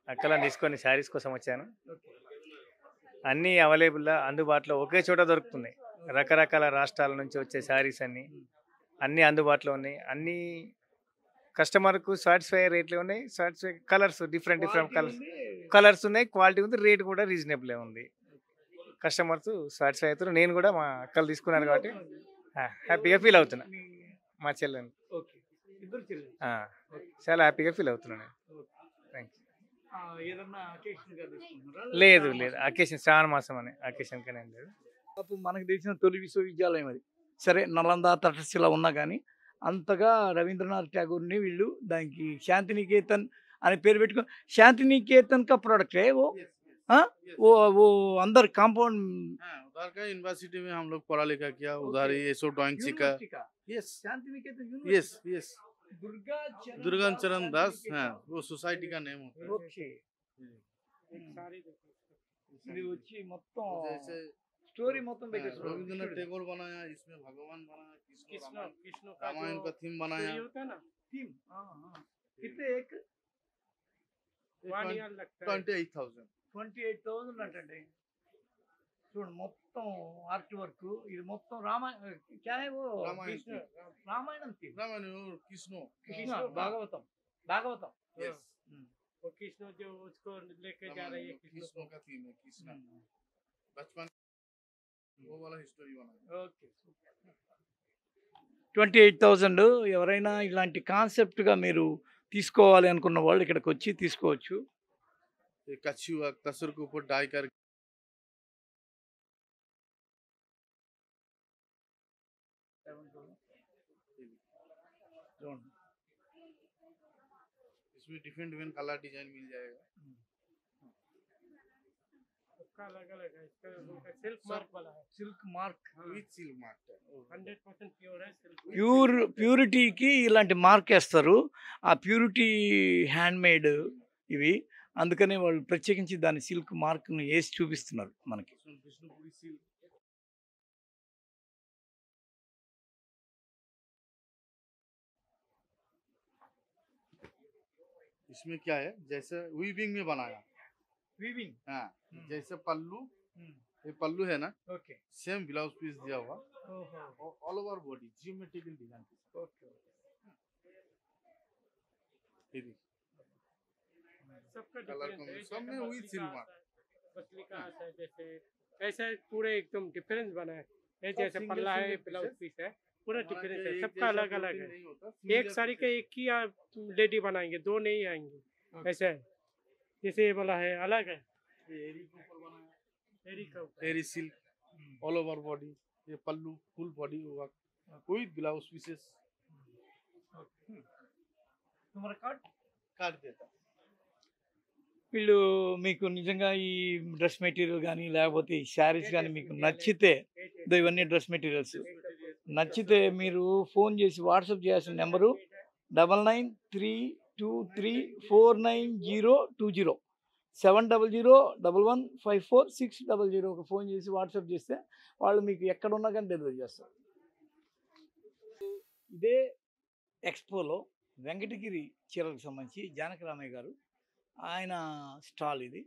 అక్కలను తీసుకొని శారీస్ కోసం వచ్చాను. అన్నీ అవైలబుల్గా అందుబాటులో ఒకే చోట దొరుకుతున్నాయి. రకరకాల రాష్ట్రాల నుంచి వచ్చే శారీస్ అన్నీ అందుబాటులో ఉన్నాయి. అన్నీ కస్టమర్కు సాటిస్ఫై రేట్లు ఉన్నాయి. సాటిస్ఫై కలర్స్ డిఫరెంట్ కలర్స్ ఉన్నాయి. క్వాలిటీ ఉంది, రేట్ కూడా రీజనబుల్ ఉంది. కస్టమర్స్ సాటిస్ఫై అవుతారు. నేను కూడా మా అక్కలు తీసుకున్నాను కాబట్టి హ్యాపీగా ఫీల్ అవుతున్నా. మా చెల్లెని చాలా హ్యాపీగా ఫీల్ అవుతున్నాను. Thank you. లేదు లేదు, అకేషన్ శ్రావణ మాసం అనే అకేషన్ కానీ లేదు. మనకు తెలిసిన తొలి విశ్వవిద్యాలయం అది. సరే నలంద, తటస్థిల ఉన్నా కానీ అంతగా రవీంద్రనాథ్ ఠాగూర్ని వీళ్ళు దానికి శాంతినికేతన్ అనే పేరు పెట్టుకో. శాంతినికేతన్ కా प्रोडक्ट है वो? हाँ, वो अंदर कंपाउंड उधर का यूनिवर्सिटी में हम लोग पढ़ा लिखा किया, उधर ही एसो ड्राइंग सीखा। Yes, Shantiniketan yes yes, Durga Charan Das, हाँ, वो सोसाइटी का नेम होता है। ఓకే. ఇది వచ్చి మొత్తం స్టోరీ మొత్తం పెట్టేస్తారు रविंद्रनाथ टैगोर बनाया, इसमें भगवान बनाया, कृष्ण रामायण का थीम ये बनाया। होता है ना थीम कितने एक 1 year लगता है 28,000 28,000 అంటండి చూడండి మొత్తం ఆర్ట్ వర్క్ ఇది మొత్తం क्या है वो रामायण कृष्ण रामायणम थी रामायण कृष्ण कृष्ण भागवतम भागवतम यस वो कृष्ण जो उसको लेके जा रही है कृष्ण का थीम है कृष्ण बचपन वो वाला हिस्टोरी बनाया। ఓకే 28,000 ఎవరైనా ఇలాంటి కాన్సెప్ట్గా మీరు తీసుకోవాలి అనుకున్న వాళ్ళు ఇక్కడికి వచ్చి తీసుకోవచ్చు ये कछुआ तसर के ऊपर डाई कर इसमें डिफरेंट डिफरेंट कलर डिजाइन मिल जाएगा। सबका अलग अलग है इसका उनका सिल्क मार्क वाला है silk mark with silk mark 100% pure है सिल्क ప్యూరిటీకి ఇలాంటి మార్క్ వేస్తారు ఆ ప్యూరిటీ హ్యాండ్మేడ్ ఇవి అందుకనే వాళ్ళు ప్రత్యేకించి దాని సిల్క్ మార్క్ను వేసి చూపిస్తున్నారు మనకి विष्णुपुरी सिल्क इसमें क्या है जैसे वीविंग में बनाया वीविंग हाँ जैसे पल्लू ये पल्लू है ना ओके सेम ब्लाउज पीस दिया हुआ ओहो all over body geometrical design okay सबका कलर डिफरेंस है सब में हुई सिल्क मार्क मछली का आता है जैसे ऐसा पूरे एकदम डिफरेंस बना है ये सब जैसे single पल्ला है single ब्लाउज pieces। पीस है पूरा हमारा डिफरेंस क्या है एक सबका जैसा अलग अलग clothing है नहीं होता, एक single साड़ी का pieces। एक ही आप लेडी बनाएंगे दो नहीं आएंगे ऐसा है जैसे ये वाला है अलग है ये एरी के ऊपर बनाया एरी का ऊपर eri silk all over body ये pallu full body work with blouse pieces तुम्हारा कार्ड काट देता వీళ్ళు మీకు నిజంగా ఈ డ్రెస్ మెటీరియల్ కానీ లేకపోతే ఈ శారీస్ కానీ మీకు నచ్చితే ఇదో ఇవన్నీ డ్రెస్ మెటీరియల్స్ నచ్చితే మీరు ఫోన్ చేసి వాట్సాప్ చేయాల్సిన నెంబరు 9932349020 700115460 ఒక ఫోన్ చేసి వాట్సాప్ చేస్తే వాళ్ళు మీకు ఎక్కడ ఉన్నా కానీ డెలివరీ చేస్తారు ఇదే ఎక్స్పోలో వెంకటగిరి చీరలకు సంబంధించి జానకి రామయ్య గారు ఆయన స్టాల్ ఇది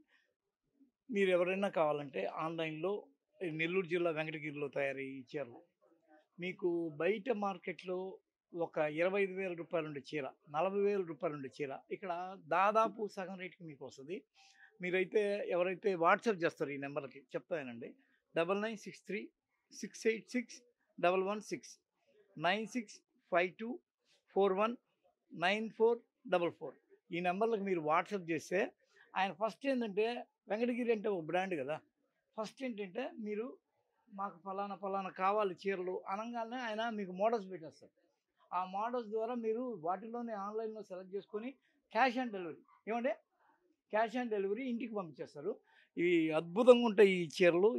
మీరు ఎవరైనా కావాలంటే ఆన్లైన్లో నెల్లూరు జిల్లా వెంకటగిరిలో తయారయ్యే ఈ చీరలు మీకు బయట మార్కెట్లో ఒక 25,000 రూపాయలు ఉండే చీర 40,000 రూపాయలు ఉండే చీర ఇక్కడ దాదాపు సగం రేటుకి మీకు వస్తుంది మీరైతే ఎవరైతే వాట్సాప్ చేస్తారు ఈ నెంబర్కి చెప్తానండి 9963686116 9652419444 ఈ నెంబర్లకు మీరు వాట్సాప్ చేస్తే ఆయన ఫస్ట్ ఏంటంటే వెంకటగిరి అంటే ఒక బ్రాండ్ కదా ఫస్ట్ ఏంటంటే మీరు మాకు ఫలానా కావాలి చీరలు అనగానే ఆయన మీకు మోడల్స్ పెట్టేస్తారు ఆ మోడల్స్ ద్వారా మీరు వాటిలోనే ఆన్లైన్లో సెలెక్ట్ చేసుకొని క్యాష్ ఆన్ డెలివరీ ఏమంటే క్యాష్ ఆన్ డెలివరీ ఇంటికి పంపించేస్తారు ఇవి అద్భుతంగా ఉంటాయి ఈ చీరలు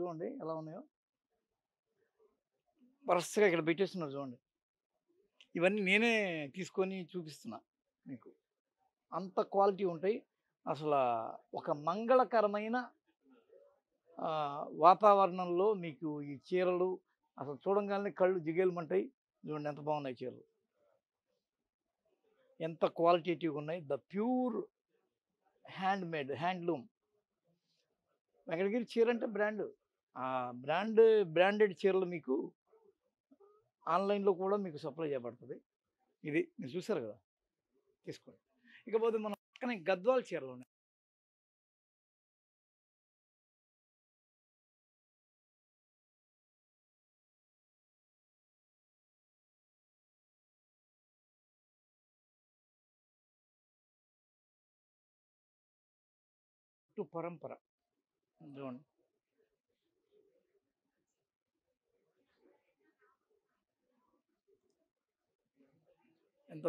చూడండి ఎలా ఉన్నాయో వరుసగా ఇక్కడ పెట్టేస్తున్నారు చూడండి ఇవన్నీ నేనే తీసుకొని చూపిస్తున్నా మీకు అంత క్వాలిటీ ఉంటాయి అసలు ఒక మంగళకరమైన వాతావరణంలో మీకు ఈ చీరలు అసలు చూడంగానే కళ్ళు జిగేలమంటాయి చూడండి ఎంత బాగున్నాయి చీరలు ఎంత క్వాలిటేటివ్గా ఉన్నాయి the pure handmade handloom Venkatagiri చీర అంటే బ్రాండ్ ఆ బ్రాండెడ్ చీరలు మీకు ఆన్లైన్లో కూడా మీకు సప్లై చేయబడుతుంది ఇది మీరు చూసారు కదా తీసుకోండి ఇకపోతే మనం పక్కనే గద్వాల్ చీరలు ఉన్నాయి పరంపర చూడండి ఎంత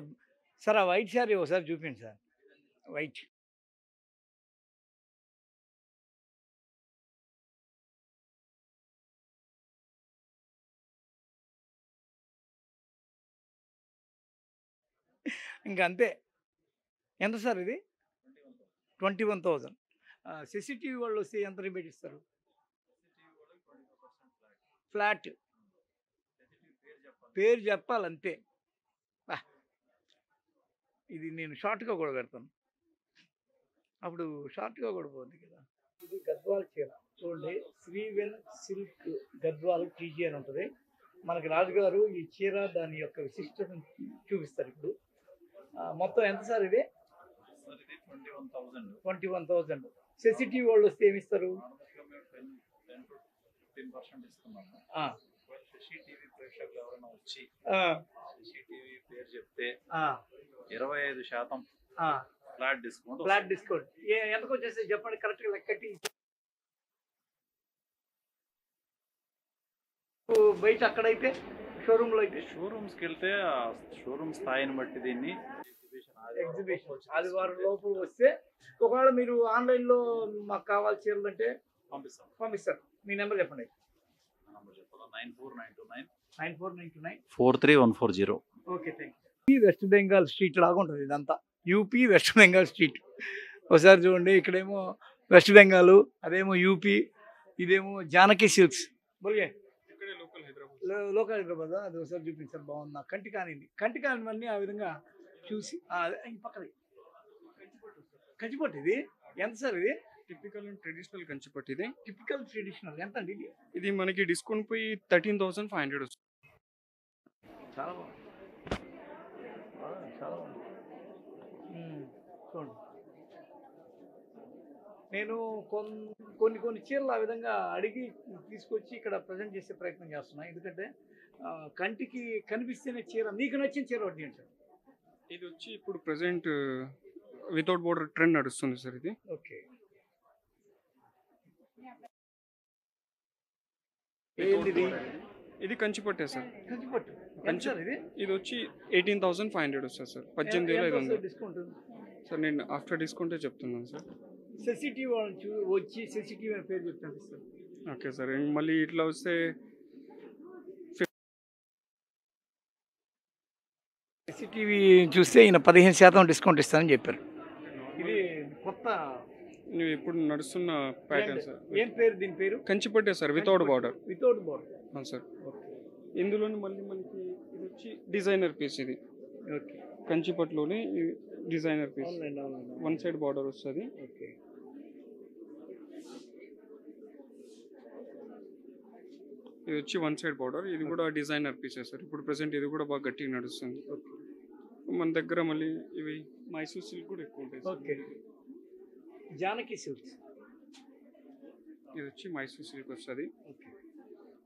సార్ ఆ వైట్ శారీ ఒకసారి చూపించండి సార్ వైట్ ఇంకా అంతే ఎంత సార్ ఇది 21,000 సిసిటీవీ వాళ్ళు వస్తే ఎంత రిబేట్ ఇస్తారు ఫ్లాట్ పేరు చెప్పాలంతే. ఇది నేను షార్ట్గా కూడా పెడతాను, అప్పుడు షార్ట్గా కూడా పోద్ది కదా. ఇది గద్వాల్ చీర చూడండి, శ్రీవెన్ సిల్క్ గద్వాల్ టీజీ అని ఉంటుంది. మనకి రాజుగారు ఈ చీర దాని యొక్క విశిష్టతను చూపిస్తారు. ఇప్పుడు మొత్తం ఎంత సార్ ఇది? 21,000. సెసిటివ్ వాళ్ళు వస్తే ఏమి ఇస్తారు? పేరు చెప్తే 25% ఫ్లాట్ డిస్కౌంట్. ఫ్లాట్ డిస్కౌంట్ ఎంతకు వచ్చేసి చెప్పండి కరెక్ట్గా లెక్కటి. బయట అక్కడైతే షోరూమ్లో అయితే షోరూమ్స్కి వెళ్తే షోరూమ్ స్థాయిని బట్టి దీన్ని ఎగ్జిబిషన్ ఆదివారం లోపు వస్తే, ఒకవేళ మీరు ఆన్లైన్లో మాకు కావాలి చీరలంటే పంపిస్తారు. మీ నెంబర్ చెప్పండి. 9499 43140. Okay, thank you. West Bengal street లాగా ఉంటుంది ఇదంతా. యూపీ వెస్ట్ బెంగాల్ స్ట్రీట్ ఒకసారి చూడండి. ఇక్కడేమో వెస్ట్ బెంగాల్, అదేమో యూపీ, ఇదేమో జానకి సిల్క్స్. బోల్గే లోకల్ హైదరాబాద్. అది ఒకసారి చూపించారు, బాగుంది. నాకు కంటి కానింది, కంటి కానివన్నీ ఆ విధంగా చూసి. ఈ పక్కది కంచిపట్టు. ఇది ఎంత సార్? ఇది టిపికల్ అండ్ ట్రెడిషనల్ కంచిపట్టు. ఇది టిపికల్ ట్రెడిషనల్ ఎంత అండి ఇది? ఇది మనకి డిస్కౌంట్ పోయి 13,500 వస్తుంది. చాలా బాగుంది, చాలా బాగుంది. చూడండి, నేను కొన్ని చీరలు ఆ విధంగా అడిగి తీసుకొచ్చి ఇక్కడ ప్రజెంట్ చేసే ప్రయత్నం చేస్తున్నాను. ఎందుకంటే కంటికి కనిపిస్తేనే చీర. మీకు నచ్చిన చీర ఒకటి ఏంటి సార్? ఇది వచ్చి ఇప్పుడు ప్రెసెంట్ వితౌట్ బోర్డర్ ట్రెండ్ నడుస్తుంది సార్. ఇది ఓకే. ఇది కంచిపట్టే సార్. కంచిపట్టు ఇది వచ్చి 18,500 వస్తుంది సార్. 18,500 discount sir. నేను ఆఫ్టర్ డిస్కౌంటే చెప్తున్నాను సార్. సెన్సిటివ్ వచ్చి సెన్సిటివ్ అని పేరు చెప్తాను సార్. Okay sir. మళ్ళీ ఇట్లా వస్తే సెన్సిటివ్ చూస్తే ఈయన 15% డిస్కౌంట్ ఇస్తానని చెప్పారు. ఇది కొత్త ఇప్పుడు నడుస్తున్న ప్యాటర్న్ సార్. ఏం పేరు దీని పేరు? కంచిపట్టే sir, without border. Without border sir. ఇందులోని మళ్ళీ మనకి ఇది వచ్చి డిజైనర్ పీస్. ఇది ఓకే. కంచిపట్టులోనే designer piece. One side border వస్తుంది. ఓకే. ఇది వచ్చి వన్ సైడ్ బార్డర్. ఇది కూడా డిజైనర్ పీసే సార్. ఇప్పుడు ప్రెసెంట్ ఇది కూడా బాగా గట్టిగా నడుస్తుంది. మన దగ్గర మళ్ళీ ఇవి మైసూర్ సిల్క్ కూడా ఎక్కువ ఉంటాయి. ఓకే. జానకి సిల్క్స్. ఇది వచ్చి మైసూర్ సిల్క్ వస్తుంది.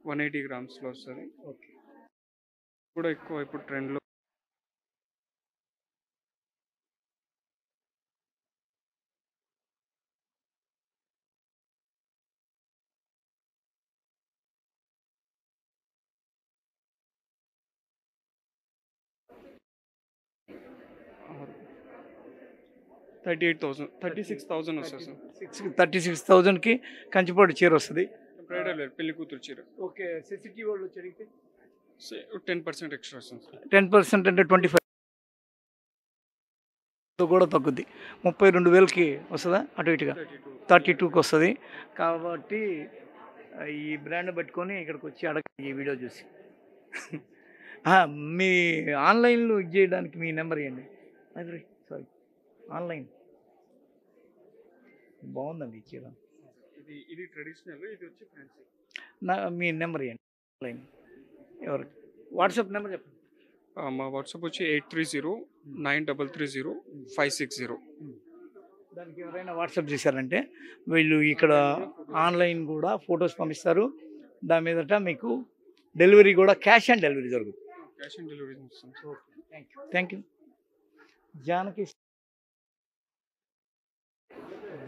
180 గ్రామ్స్లో వస్తుంది. ఓకే. కూడా ఎక్కువ ఇప్పుడు ట్రెండ్లో. $36,000 వస్తుంది సార్. 36,000కి కంచిపట్టు చీర వస్తుంది. బ్రైడల్ వేర్, పెళ్లి కూతురు చీర. ఓకే. సెన్సిటివ్ వాళ్ళు అడిగితే 10% ఎక్స్ట్రా వస్తుంది సార్. 10% అంటే 25 కూడా తగ్గుద్ది. 32,000కి వస్తుందా? అటు ఇటుగా 32కి వస్తుంది. కాబట్టి ఈ బ్రాండ్ పెట్టుకొని ఇక్కడికి వచ్చి అడగండి ఈ వీడియో చూసి. మీ ఆన్లైన్లో ఇది చేయడానికి మీ నెంబర్ ఇవ్వండి. Sorry, online. బాగుందండి ఈ చీర. ఇది ట్రెడిషనల్, ఇది వచ్చి ఫ్యాన్సీ. మీ నెంబర్ ఇవ్వండి ఆన్లైన్. ఎవరు? వాట్సాప్ నెంబర్ చెప్పండి. మా వాట్సాప్ వచ్చి 8309330560. దానికి ఎవరైనా వాట్సాప్ చేశారంటే వీళ్ళు ఇక్కడ ఆన్లైన్ కూడా ఫొటోస్ పంపిస్తారు. దాని మీదట మీకు డెలివరీ కూడా క్యాష్ ఆన్ డెలివరీ జరుగుతుంది. క్యాష్ ఆన్ డెలివరీ ఇస్తాం. Thank you. Janaki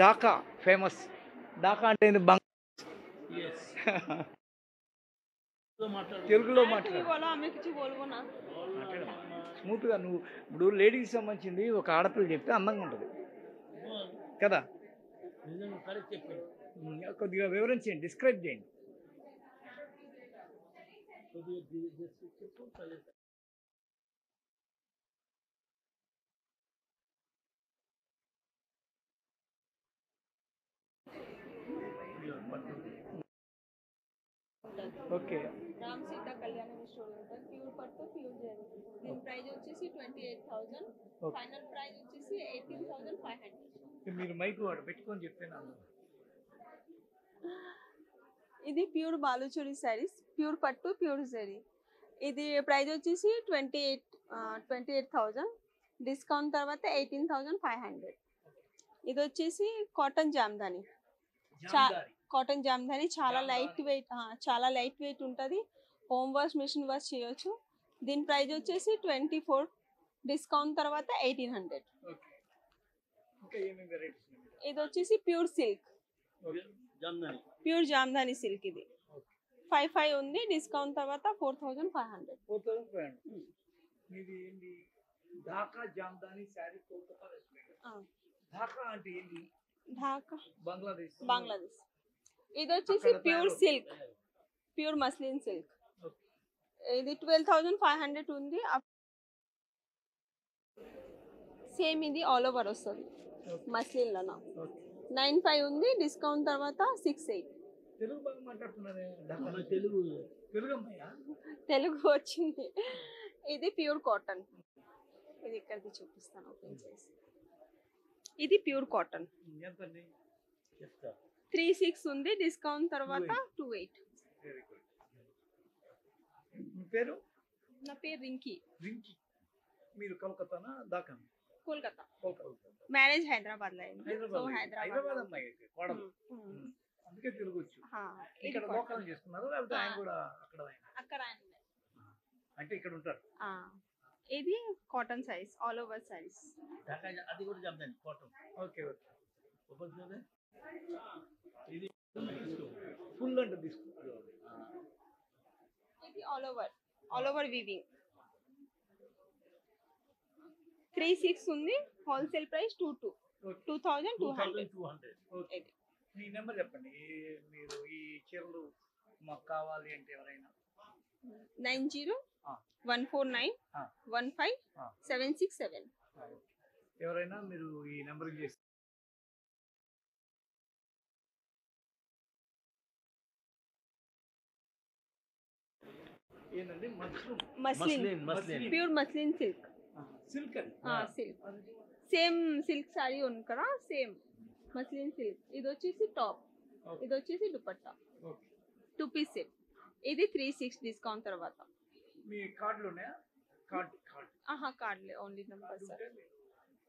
Dhaka famous. Dhaka అంటే తెలుగులో మాట్లాడు. స్మూత్గా నువ్వు ఇప్పుడు లేడీకి సంబంధించింది ఒక ఆడపిల్ల చెప్తే అందంగా ఉంటుంది కదా. కొద్దిగా వివరించండి, డిస్క్రైబ్ చేయండి. ఓకే రామ్ సీత కళ్యాణం స్టోర్ ఉంటుంది ప్యూర్ పట్టు ప్యూర్ జరీ దీని ప్రైస్ వచ్చేసి 28,000 Okay. ఫైనల్ ప్రైస్ వచ్చేసి 18,500 మీరు మైక్ వాడు పెట్టుకొని చెప్పాను. ఇది ప్యూర్ బాలుచూరి శారీస్ ప్యూర్ పట్టు ప్యూర్ జరీ ఇది ప్రైస్ వచ్చేసి 28,000 డిస్కౌంట్ తర్వాత 18,500 ఇది వచ్చేసి కాటన్ జామ్దాని కాటన్ జామ్దాని చాలా లైట్ వెయిట్ ఉంటుంది హోమ్ వాష్ మిషన్ వాష్ చేయొచ్చు దీని ప్రైస్ వచ్చేసి 24 డిస్కౌంట్ తర్వాత 1,800 ఇంకా ఏమేమి వెరైటీస్ ఇది వచ్చేసి pure silk Jamdani pure Jamdani silk ఇది 5,500 ఉంది డిస్కౌంట్ తర్వాత 4,500 4,500 మీది ఏంటి ఢాకా జామ్దాని శారీ కోల్కతా ఢాకా అంటే ఏంటి ఢాకా బంగ్లాదేశ్ ఇది వచ్చేసి pure silk pure muslin silk ఇది 12,500 ఉంది సేమ్ ఇది ఆల్ ఓవర్ వస్తుంది మస్లిన్ లోన 9,500 ఉంది డిస్కౌంట్ తర్వాత 6,800 తెలుగు బాగా మాట్లాడుతున్నారే ఢాకా తెలుగు అమ్మాయా తెలుగు వచ్చింది ఇది ప్యూర్ కాటన్ ఇది ఇక్కడికి చూపిస్తాను ఓపెన్ చేసి ఇది ప్యూర్ కాటన్ ఎంతండి చెప్తా 3,600 ఉంది డిస్కౌంట్ తర్వాత 2,800 వెరీ గుడ్ మీ పేరు నా పేరు రింకీ మీరు కోల్కతానా ఢాకా కోల్కతా కోల్కతా మ్యారేజ్ హైదరాబాద్ లో అయింది సో హైదరాబాద్ అమ్మాయి అయితే కోడలు అందుకే తిరగొచ్చు ఇక్కడ లోకల్ చేసుకున్నారు లేకపోతే ఆయన కూడా అక్కడ అంటే ఇక్కడ ఉంటారు ఇది cotton size all over size అది కూడా చెప్తాను కాటన్ ఓకే ఓకే ఇది ఫుల్ అంటే తీసుకుంటారు ఇది ఆల్ ఓవర్ వీవింగ్ 3,600 ఉంది హోల్సేల్ ప్రైస్ 2,200 మీ నెంబర్ చెప్పండి మీరు ఈ చీరలు మాకు కావాలి అంటే ఎవరైనా 90-149-15-767 ఎవరైనా మీరు ఈ నెంబర్కి చేసి ఏంటండి muslin pure muslin silk silk silk same silk sorry ఉంది కదా సేమ్ మస్లిన్ సిల్క్ ఇది వచ్చేసి టాప్ ఇది వచ్చేసి దుపట్టా 2 పీస్ సెట్ ఇది 3,600 డిస్కౌంట్ తర్వాత మీ కార్డులు ఉన్నాయా కార్డ్లే ఓన్లీ నంబర్ సార్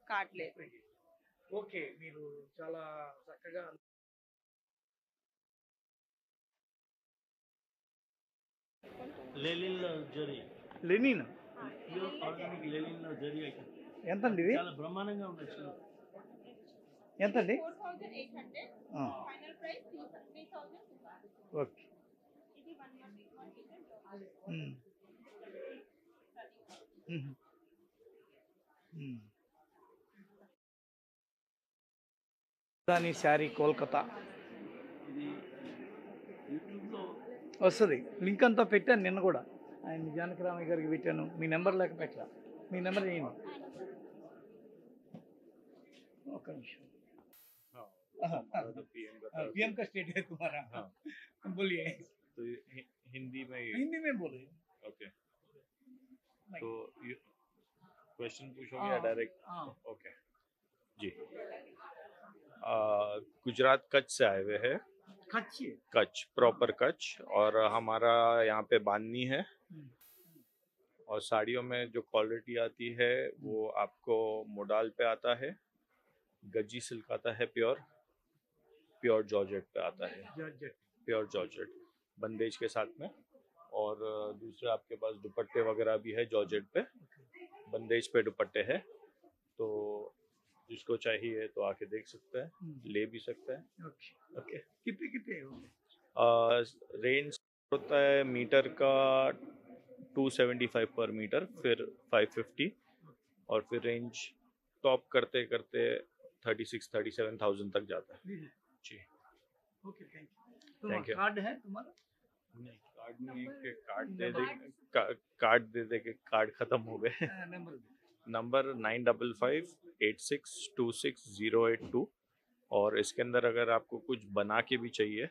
కార్డ్లే ఓకే మీరు చాలా చక్కగా లెనిన్ ఎంతండి ఇది బ్రహ్మాండంగా ఉండొచ్చు ఎంతండి 4,800 ఫైనల్ ప్రైస్ 3,200 ఓకే ఇది 1 మీటర్ దాని శారీ కోల్కతా వస్తుంది లింక్ అంతా పెట్టాను నిన్న కూడా ఆయన జానకిరామయ్య గారికి పెట్టాను మీ నెంబర్ లేక పెట్టా మీ నెంబర్ చేయండి ఒక నిమిషం पीएम का स्टेट है तुम्हारा बोलिए तो हिंदी में बोलिए ओके तो क्वेश्चन पूछोगे या डायरेक्ट ओके जी गुजरात कच्छ से आए हुए हैं कच्छ प्रॉपर कच्छ और हमारा यहाँ पे बांधनी है और साड़ियों में जो क्वालिटी आती है वो आपको मोडाल पे आता है गज्जी सिल्क आता है प्योर जॉर्जेट पे आता है प्योर जॉर्जेट बंदेज के साथ में और दूसरा आपके पास दुपट्टे वगैरह भी है जॉर्जेट पे बंदेज पे दुपट्टे है तो जिसको चाहिए तो आके देख सकता है ले भी सकता है ओके कितने रेंज होता है मीटर का 275 पर मीटर फिर 550 और फिर रेंज टॉप करते करते 36,000-37,000 तक जाता है जी ओके थैंक यू कार्ड है तुम्हारा नहीं कार्ड नहीं के कार्ड दे के कार्ड खत्म हो गए नंबर 9558626082 और इसके अंदर अगर आपको कुछ बना के भी चाहिए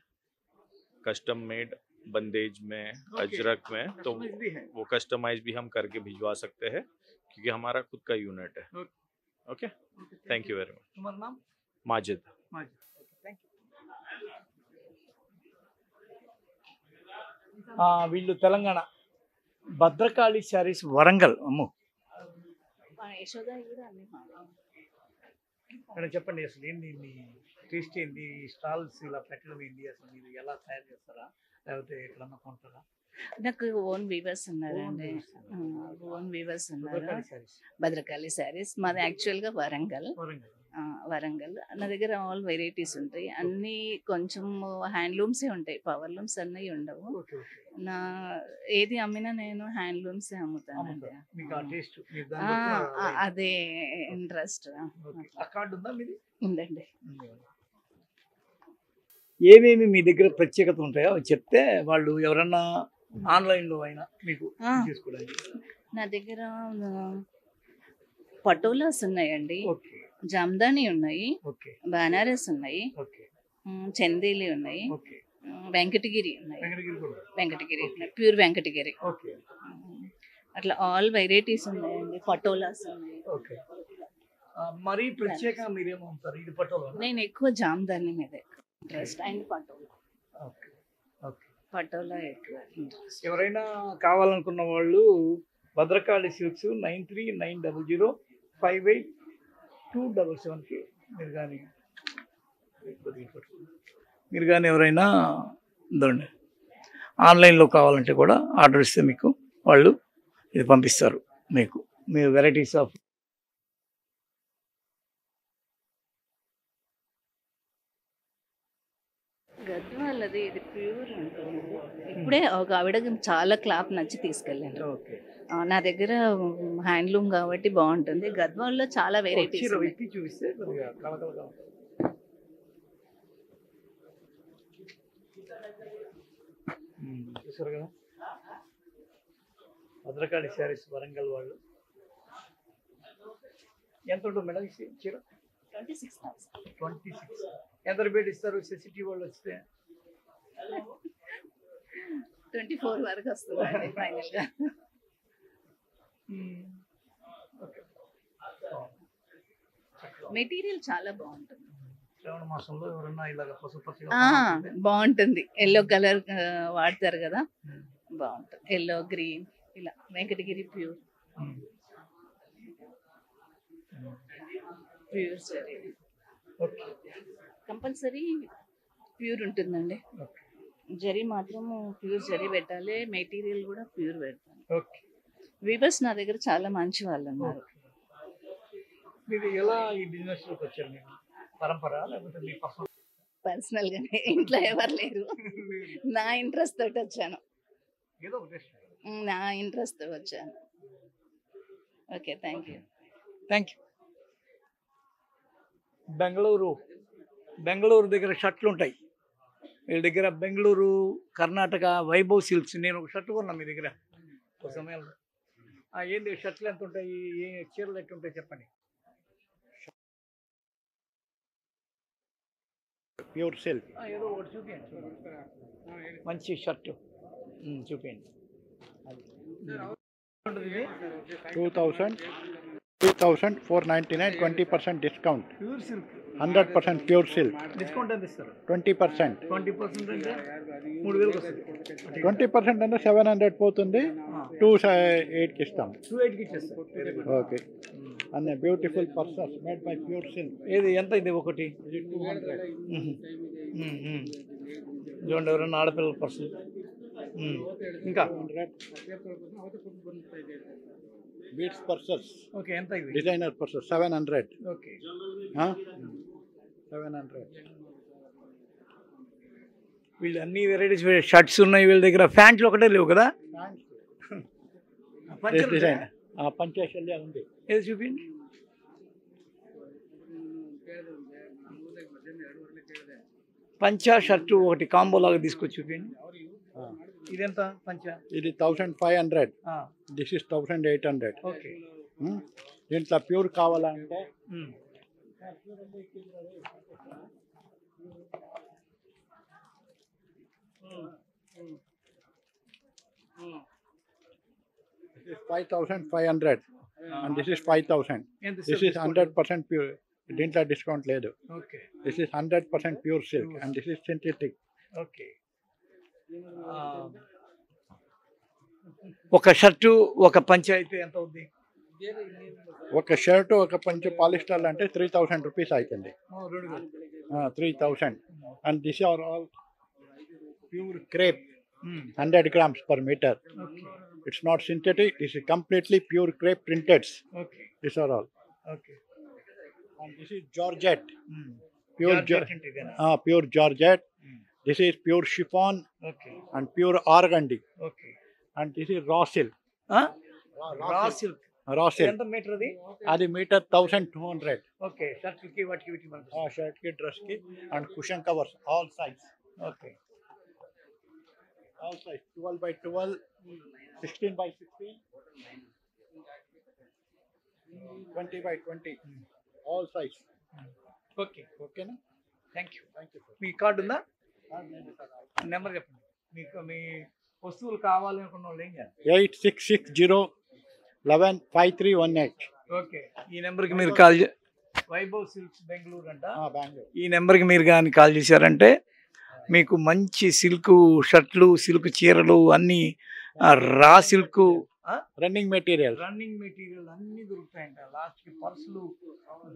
कस्टम मेड बंदेज में, अजरक में, तो Customize भी है। वो कस्टमाइज भी हम करके भिजवा सकते हैं क्योंकि हमारा खुद का यूनिट है। Okay, thank you very much. तुम्हारा नाम? माजिद। माजिद। థ్యాంక్ వీళ్ళు తెలంగాణ భద్రకాళి శారీస్ వరంగల్. అమ్మో యశోద కూడా అన్ని మేడం చెప్పండి, అసలు ఏంది మీ టేస్ట్ ఏంది, స్టాల్స్ ఇలా పెట్టడం ఏంటి, అసలు మీరు ఎలా తయారు చేస్తారా లేకపోతే ఎక్కడన్నా కొంటారా? నాకు ఓన్ వీవర్స్ ఉన్నారండి. ఓన్ వీవర్స్ ఉన్నారు. భద్రకాళి శారీస్ మాది యాక్చువల్గా వరంగల్. వరంగల్ నా దగ్గర ఆల్ వెరైటీస్ ఉంటాయి. అన్నీ కొంచెం హ్యాండ్లూమ్సే ఉంటాయి, పవర్ లూమ్స్ అన్నీ ఉండవు. నా ఏది అమ్మినా నేను హ్యాండ్లూమ్సే అమ్ముతాను. అదే ఇంట్రెస్ట్. ఉందండి. ఏమేమి మీ దగ్గర ప్రత్యేకత ఉంటాయో అవి చెప్తే వాళ్ళు ఎవరన్నా ఆన్లైన్లో అయినా మీకు తీసుకోవడానికి. నా దగ్గర పటోలాస్ ఉన్నాయండి, జామ్దాని ఉన్నాయి, బనారస్ ఉన్నాయి, చందేలి ఉన్నాయి, వెంకటగిరి ఉన్నాయి. వెంకటగిరి ఉన్నాయి, ప్యూర్ వెంకటగిరి. అట్లా ఆల్ వెరైటీస్ ఉన్నాయండి. పటోలాస్ ఉన్నాయి. మరీ ప్రత్యేకంగా మీరేమో ఉంటారు? ఇది పటోలా. నేను ఎక్కువ జామ్దాని మీద ఇంట్రెస్ట్ అండ్ పటోలా. పటోలా ఎక్కువ ఇంట్రెస్ట్. ఎవరైనా కావాలనుకున్న వాళ్ళు భద్రకాళి సిల్క్స్ 9390058277కి మీరు కానీ ఎవరైనా ఉందండి ఆన్లైన్లో కావాలంటే కూడా ఆర్డర్ ఇస్తే మీకు వాళ్ళు ఇది పంపిస్తారు. మీకు మీ వెరైటీస్ ఆఫ్ గద్వాలది ఇది ప్యూర్ ఉంటుంది. ఇప్పుడే ఒక ఆవిడకి చాలా క్లాత్ నచ్చి తీసుకెళ్ళాను. నా దగ్గర హ్యాండ్లూమ్ కాబట్టి బాగుంటుంది. గద్వాల్లో చాలా వెరైటీస్ చూపిస్తే చూసారు కదా, భద్రకాళి శారీస్ వరంగల్ వాళ్ళు. ఎంత ఉంటుంది మేడం చీర? 26,000. ఎంత రిపేట్ ఇస్తారు సిటీ వాళ్ళు వస్తే? 24 వరకు వస్తుంది ఫైనల్గా. మెటీరియల్ చాలా బాగుంటుంది. శ్రావణ మాసంలో ఎవరన్నా ఇలాగ బాగుంటుంది. ఎల్లో కలర్ వాడతారు కదా, బాగుంటుంది. ఎల్లో, గ్రీన్ ఇలా. వెంకటగిరి ప్యూర్ సరీ కంపల్సరీ ప్యూర్ ఉంటుందండి. జరీ మాత్రం ప్యూర్ జరీ పెట్టాలి. మెటీరియల్ కూడా ప్యూర్ పెడతాను. వీవర్స్ నా దగ్గర చాలా మంచి వాళ్ళు ఉన్నారు. మీరు ఎలా ఈ బిజినెస్ లోకి వచ్చారు? మీరు పరంపర లేకపోతే మీ పర్సనల్ గానే? ఇంట్లో ఎవరు లేరు, నా ఇంట్రెస్ట్ తోటి వచ్చాను. నా ఇంట్రెస్ట్ తో వచ్చాను. Okay, thank you. బెంగళూరు దగ్గర షర్ట్లు ఉంటాయి వీళ్ళ దగ్గర. బెంగళూరు, కర్ణాటక వైభవ్ సిల్క్స్. నేను ఒక షర్ట్ కొన్నా మీ దగ్గర ఒక సమయంలో. ఏంది షర్ట్లు ఎంత ఉంటాయి, ఏ చీరలు ఎట్లా ఉంటాయి చెప్పండి. Pure silk. ఏదో ఒకటి చూపించండి, మంచి షర్టు చూపించండి. 2,499, 20% discount. Pure silk 100% pure silk. Discount ఎంత ఇస్తారు? 20%. 20% అంటే 3,000 వస్తుంది. 20% అంటే 700 పోతుంది. 2,800కి ఇస్తాం. 2,800కి ఇచ్చేస్తాం. ఓకే. అన్న beautiful persons made by pure silk. ఏది ఎంత ఇది ఒకటి? 200. చూడండి, ఎవరైనా ఆడపిల్లల పర్సన్. ఇంకా బీట్స్ పర్సన్స్. ఓకే, ఎంత ఇది? Designer persons 700. ఓకే, 700. వీళ్ళు అన్ని వెరైటీస్ షర్ట్స్ ఉన్నాయి వీళ్ళ దగ్గర. ప్యాంట్లు ఒకటే లేవు కదా? డిజైన్ పంచాశల్య ఉంది. ఏది చూపించండి. పంచా షర్టు ఒకటి కాంబో లాగా తీసుకొచ్చి చూపించండి. ఇదెంత పంచా? ఇది 1,500. This is 1,800. ఓకే. దీంట్లో ప్యూర్ కావాలంటే This is 5,500 and this is 5,000. ఎంత This silk is 100% pure. దీంట్లో డిస్కౌంట్ లేదు. Okay This is 100% pure silk and this is synthetic. Okay. ఒక షర్టు ఒక పంచ అయితే ఎంత అవుద్ది? ఒక షర్ట్ ఒక పంచ పాలిస్టర్ అంటే 3,000 రూపీస్ అవుతుంది. 3,000 and these are all pure crepe, 100 grams per meter. It's not synthetic, this is completely pure crepe printed. Okay. These are all. Okay. And this is Georgette. Pure Georgette అంటే ఇదేనా? pure Georgette. This is pure chiffon Okay. and pure organdy. Okay. And this is raw silk. Raw silk Raw silk. ఎంత మీటర్ అది? అది మీటర్ 1,200. ఓకే. షర్ట్కి వాటికి వీటికి పడుతుంది. షర్ట్ కి డ్రెస్ కి and cushion covers all size. Okay. All size 12 by 12, 16 by 16, 20 by 20, all size. Okay. ఓకేనా? Thank you. మీ కార్డు ఉందా? నెంబర్ చెప్పండి. మీకు మీ వస్తువులు కావాలి అనుకున్న వాళ్ళు ఏం చేయాలి? 8660115318. ఓకే. ఈ నెంబర్కి మీరు కాల్ వైభవ్ సిల్క్స్ బెంగళూరు అంట. బెంగళూరు. ఈ నెంబర్కి మీరు కానీ కాల్ చేశారంటే మీకు మంచి సిల్క్ షర్ట్లు, సిల్క్ చీరలు అన్నీ రా సిల్క్ రన్నింగ్ మెటీరియల్ అన్నీ దొరుకుతాయంట. లాస్ట్కి పర్సులు,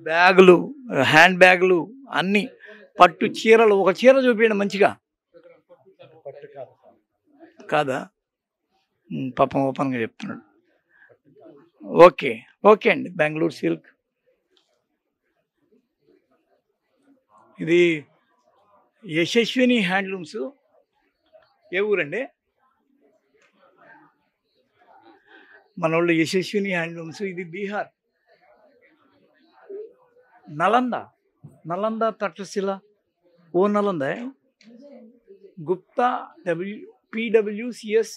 బ్యాగులు, హ్యాండ్ బ్యాగులు అన్నీ, పట్టు చీరలు. ఒక చీర చూపించండి మంచిగా. కాదా? పాపం ఓపెన్గా చెప్తున్నాడు. ఓకే. ఓకే అండి. బెంగళూరు సిల్క్. ఇది యశస్విని హ్యాండ్లూమ్స్. ఏ ఊరండి? మన వాళ్ళు యశస్విని హ్యాండ్లూమ్స్. ఇది బీహార్. నలంద తక్షశిల. ఓ నలంద గుప్తా PWCS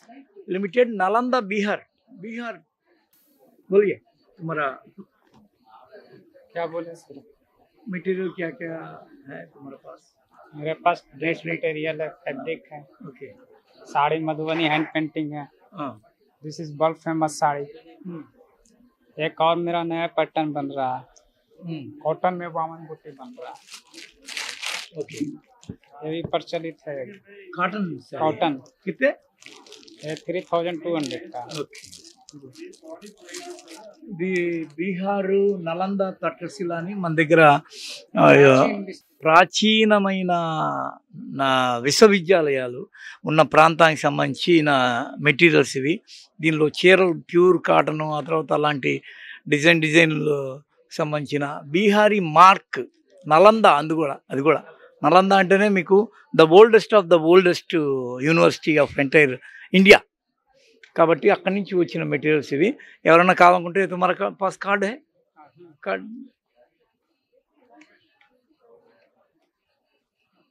लिमिटेड नालंदा बिहार। बोलिए तुम्हारा क्या बोले सर? मटेरियल क्या क्या है तुम्हारे पास? मेरे पास ड्रेस मटेरियल है, फैब्रिक है, okay, sari Madhubani hand painting है, this is world famous sari. एक और मेरा नया पैटर्न बन रहा है, कॉटन में बामन बुट्टी बन रहा है, ओके, ये भी प्रचलित है। कॉटन कॉटन कितने? 3200 का। ओके, ఇది బీహారు నలంద తక్షశిల అని మన దగ్గర ప్రాచీనమైన విశ్వవిద్యాలయాలు ఉన్న ప్రాంతానికి సంబంధించిన మెటీరియల్స్ ఇవి। దీనిలో చీరలు ప్యూర్ కాటన్, ఆ తర్వాత అలాంటి డిజైన్లు సంబంధించిన బీహారీ మార్క్ నలంద, అది కూడా నలంద అంటేనే మీకు the oldest of the oldest university of entire India కాబట్టి అక్కడి నుంచి వచ్చిన మెటీరియల్స్ ఇవి। ఎవరైనా కావాలనుకుంటే తుమారా పాస్ కార్డ్ హై, కార్డ్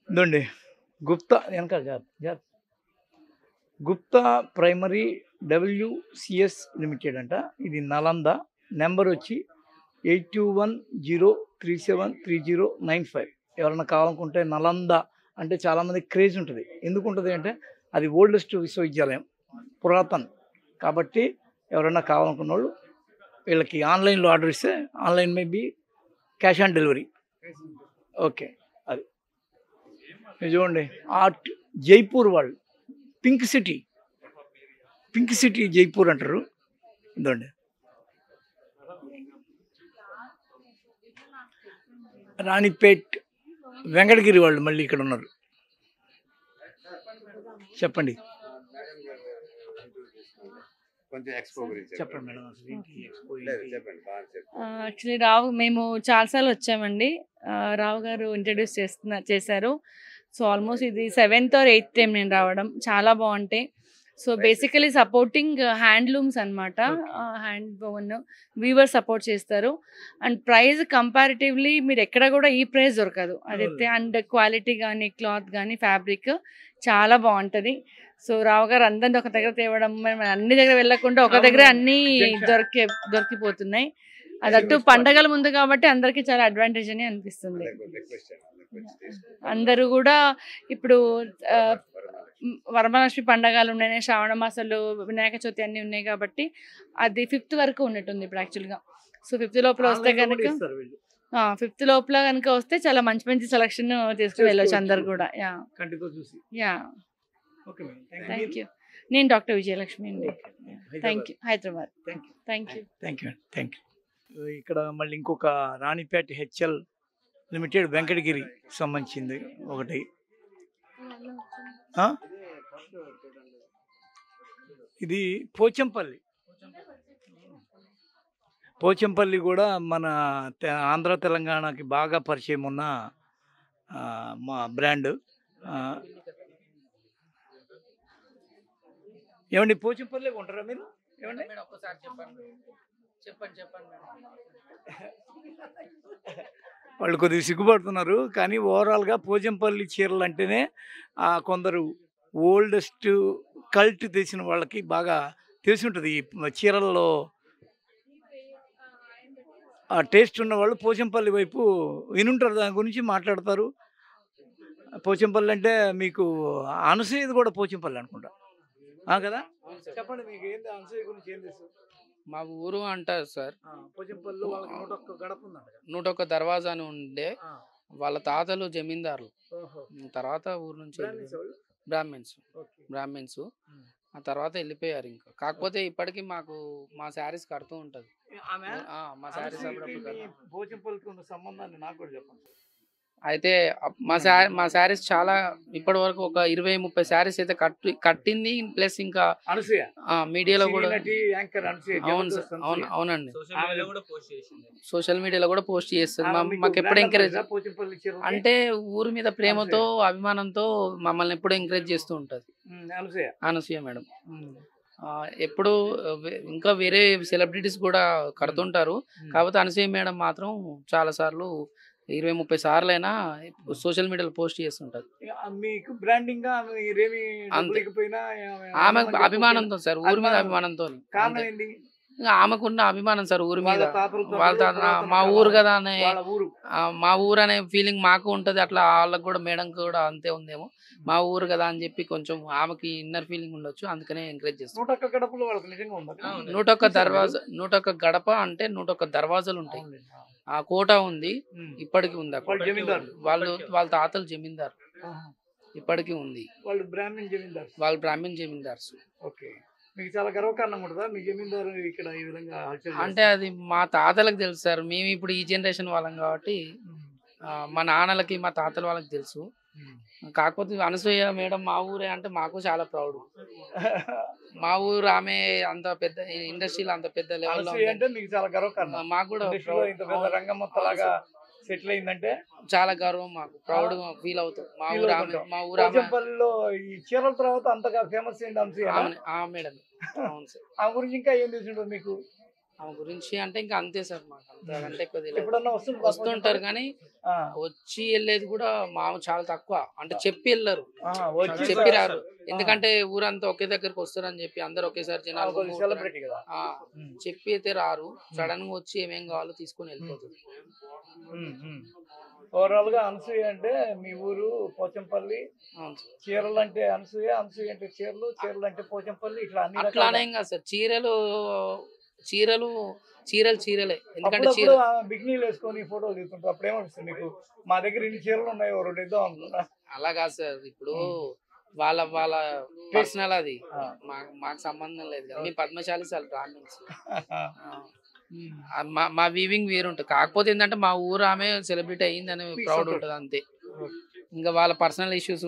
ఇదండి గుప్తా వెనక జాత్ గుప్తా ప్రైమరీ WCS లిమిటెడ్ అంట। ఇది నలంద, నెంబర్ వచ్చి 8210373095। ఎవరైనా కావాలనుకుంటే నలంద అంటే చాలామంది క్రేజ్ ఉంటుంది। ఎందుకు ఉంటుంది అంటే అది ఓల్డెస్ట్ విశ్వవిద్యాలయం, పురాతన్ కాబట్టి ఎవరైనా కావాలనుకున్న వాళ్ళు వీళ్ళకి ఆన్లైన్లో ఆర్డర్ ఇస్తే online may be cash on delivery. Okay, అది చూడండి ఆర్ట్ జైపూర్ వాళ్ళు, పింక్ సిటీ జైపూర్ అంటారు। ఇదండి రాణిపేట్ వెంకటగిరి వాళ్ళు మళ్ళీ ఇక్కడ ఉన్నారు, చెప్పండి చెప్పండి మేడం అసలు ఏంటి ఎక్స్పో ఏంటి? యాక్చువల్లీ రావు మేము చాలాసార్లు వచ్చామండి, రావు గారు ఇంట్రడ్యూస్ చేశారు। సో ఆల్మోస్ట్ ఇది 7th or 8th టైం నేను రావడం, చాలా బాగుంటాయి। సో బేసికలీ సపోర్టింగ్ హ్యాండ్లూమ్స్ అనమాట, హ్యాండ్ బోన్ వీవర్ సపోర్ట్ చేస్తారు। అండ్ ప్రైస్ కంపారిటివ్లీ మీరు ఎక్కడ కూడా ఈ ప్రైస్ దొరకదు అదైతే, అండ్ క్వాలిటీ కానీ క్లాత్ కానీ ఫ్యాబ్రిక్ చాలా బాగుంటుంది। సో రావు గారు అందరిని ఒక దగ్గర తేవడం, అన్ని దగ్గర వెళ్ళకుండా ఒక దగ్గర అన్నీ దొరికిపోతున్నాయి। అదట్టు పండగల ముందు కాబట్టి అందరికీ చాలా అడ్వాంటేజ్ అని అనిపిస్తుంది। అందరూ కూడా ఇప్పుడు వరమహాలక్ష్మి పండగలు ఉన్నాయి, శ్రావణ మాసాలు, వినాయక చవితి అన్నీ ఉన్నాయి కాబట్టి అది 5th వరకు ఉన్నట్టుంది ఇప్పుడు యాక్చువల్గా. సో 5th లోపల వస్తే కనుక 5th లోపల కనుక వస్తే చాలా మంచి మంచి సెలక్షన్ తీసుకుని వెళ్ళొచ్చు అందరు కూడా. యా కంటితో చూసి. Yeah okay madam, thank you. నేను డాక్టర్ విజయలక్ష్మి అండి. Thank you. Hyderabad. Thank you. Thank you. ఇక్కడ మళ్ళీ ఇంకొక రాణిపేట హెచ్ఎల్ లిమిటెడ్ వెంకటగిరి సంబంధించింది ఒకటి. ఇది పోచంపల్లి. పోచంపల్లి కూడా మన ఆంధ్ర తెలంగాణకి బాగా పరిచయం ఉన్న మా బ్రాండ్. ఏమండి పోచంపల్లి కొంటారా మీరు? ఏమండి వాళ్ళు కొద్దిగా సిగ్గుపడుతున్నారు, కానీ ఓవరాల్గా పోచంపల్లి చీరలు అంటేనే కొందరు ఓల్డెస్ట్ కల్ట్ తెచ్చిన వాళ్ళకి బాగా తెలిసి ఉంటుంది. ఈ చీరల్లో ఆ టేస్ట్ ఉన్న వాళ్ళు పోచంపల్లి వైపు వినుంటారు, దాని గురించి మాట్లాడతారు. పోచంపల్లి అంటే మీకు అనసూయది కూడా పోచంపల్లి అనుకుంటా కదా? చెప్పండి, మీకు ఏంది అనసూయ గురించి ఏం తెలుసు? మా ఊరు అంటారు సార్, పోచంపల్లిలో వాళ్ళకి 101 గడప ఉందంట. 101 దర్వాజా అని ఉండే వాళ్ళ తాతలు జమీందారులు. తర్వాత ఊరు నుంచి బ్రాహ్మిన్స్ ఆ తర్వాత వెళ్ళిపోయారు. ఇంకా కాకపోతే ఇప్పటికీ మాకు మా శారీస్ కడుతూ ఉంటుంది. మా శారీస్ పోచంపల్లికి ఉన్న సంబంధాన్ని నాకు కూడా చెప్పండి. అయితే మా శారీస్ చాలా ఇప్పటి వరకు ఒక 20-30 శారీస్ అయితే కట్టింది. ప్లస్ ఇంకా మీడియాలో కూడా. అవునండి, సోషల్ మీడియాలో కూడా పోస్ట్ చేస్తుంది. మాకు ఎప్పుడు ఎంకరేజ్ అంటే ఊరి మీద ప్రేమతో అభిమానంతో మమ్మల్ని ఎప్పుడు ఎంకరేజ్ చేస్తూ ఉంటుంది అనసూయ మేడం. ఎప్పుడు ఇంకా వేరే సెలబ్రిటీస్ కూడా కడుతుంటారు, కాకపోతే అనసూయ మేడం మాత్రం చాలా సార్లు 20-30 సార్లు అయినా సోషల్ మీడియాలో పోస్ట్ చేస్తుంటది. ఆమె అభిమానంతో సార్, ఊరి మీద అభిమానంతో. ఆమెకున్న అభిమానం సార్ ఊరి మీద. మా ఊరు కదా అనే మా ఊరు అనే ఫీలింగ్ మాకు ఉంటది. అట్లా వాళ్ళకి కూడా మేడం కూడా అంతే ఉందేమో, మా ఊరు కదా అని చెప్పి కొంచెం ఆమెకి ఇన్నర్ ఫీలింగ్ ఉండొచ్చు, అందుకనే ఎంకరేజ్ చేస్తాం. 101 గడప అంటే 101 దర్వాజాలు ఉంటాయి. ఆ కోట ఉంది, ఇప్పటికీ ఉంది. వాళ్ళ తాతలు జమీందారు, ఇప్పటికీ ఉంది. వాళ్ళు బ్రాహ్మణ్ జమీందార్స్. ఓకే, మీకు చాలా గర్వకారణం ఉంటుందా మీ జమీందారు ఇక్కడ ఈ విధంగా? అంటే అది మా తాతలకు తెలుసు సార్, మేము ఇప్పుడు ఈ జనరేషన్ వాళ్ళం కాబట్టి మా నాన్నలకి మా తాతల వాళ్ళకి తెలుసు. కాకపోతే అనసూయ మేడం మా ఊరే అంటే మాకు చాలా ప్రౌడ్. మా ఊరు ఆమె అంత పెద్ద ఇండస్ట్రీలో అంత పెద్ద లెవెల్లో అంటే మీకు చాలా గర్వకారణం. మాకు కూడా ఇంత పెద్ద రంగం మొత్తంలాగా సెటిల్ అయిందంటే చాలా గర్వం, మాకు ప్రౌడ్ ఫీల్ అవుతాం. మా ఊరు పోచంపల్లిలో ఈ చీరల తర్వాత అంతగా ఫేమస్ ఏంటి అనసూయ మేడం. అవును సార్. ఆ గురించి ఇంకా ఏం తెలిసి ఉంటుంది మీకు? ఆమె గురించి అంటే ఇంకా అంతే సార్, మాకు అంతకంటే ఎక్కువ ఎప్పుడన్నా వస్తుంటారు కానీ వచ్చి వెళ్ళేది కూడా మాము చాలా తక్కువ. అంటే చెప్పి వెళ్ళరు, చెప్పి రారు. ఎందుకంటే ఊరంతా ఒకే దగ్గరకు వస్తారని చెప్పి అందరు ఒకేసారి జనాలు చెప్పి అయితే రారు. సడన్ గా వచ్చి ఏమేం కావాలో తీసుకుని వెళ్ళిపోతుంది. ఓవరాల్ గా అనసూయ అంటే మీ ఊరు పోచంపల్లి, చీరలు అంటే అనసూయ, అనసూయ అంటే చీరలు, చీరలు అంటే పోచంపల్లి, ఇట్లా అన్ని అట్లానే ఇంకా సార్. చీరలే. ఎందుకంటే బిగ్నీలు వేసుకొని ఫోటోలు తీసుకుంటారు, అప్పుడు ఏమనిపిస్తుంది మీకు? మా దగ్గర ఇన్ని చీరలు ఉన్నాయి, 2 ఇద్దాం అనుకున్నా. అలా కాదు సార్, ఇప్పుడు వాళ్ళ పర్సనల్ అది, మాకు సంబంధం లేదు కదా. మీ పద్మశాలి సార్ బ్రాహ్మణ్స్, మా వీవింగ్ వేరుంటుంది. కాకపోతే ఏంటంటే మా ఊరు ఆమె సెలబ్రిటీ అయ్యిందని ప్రౌడ్ ఉంటుంది అంతే. ఇంకా వాళ్ళ పర్సనల్ ఇష్యూస్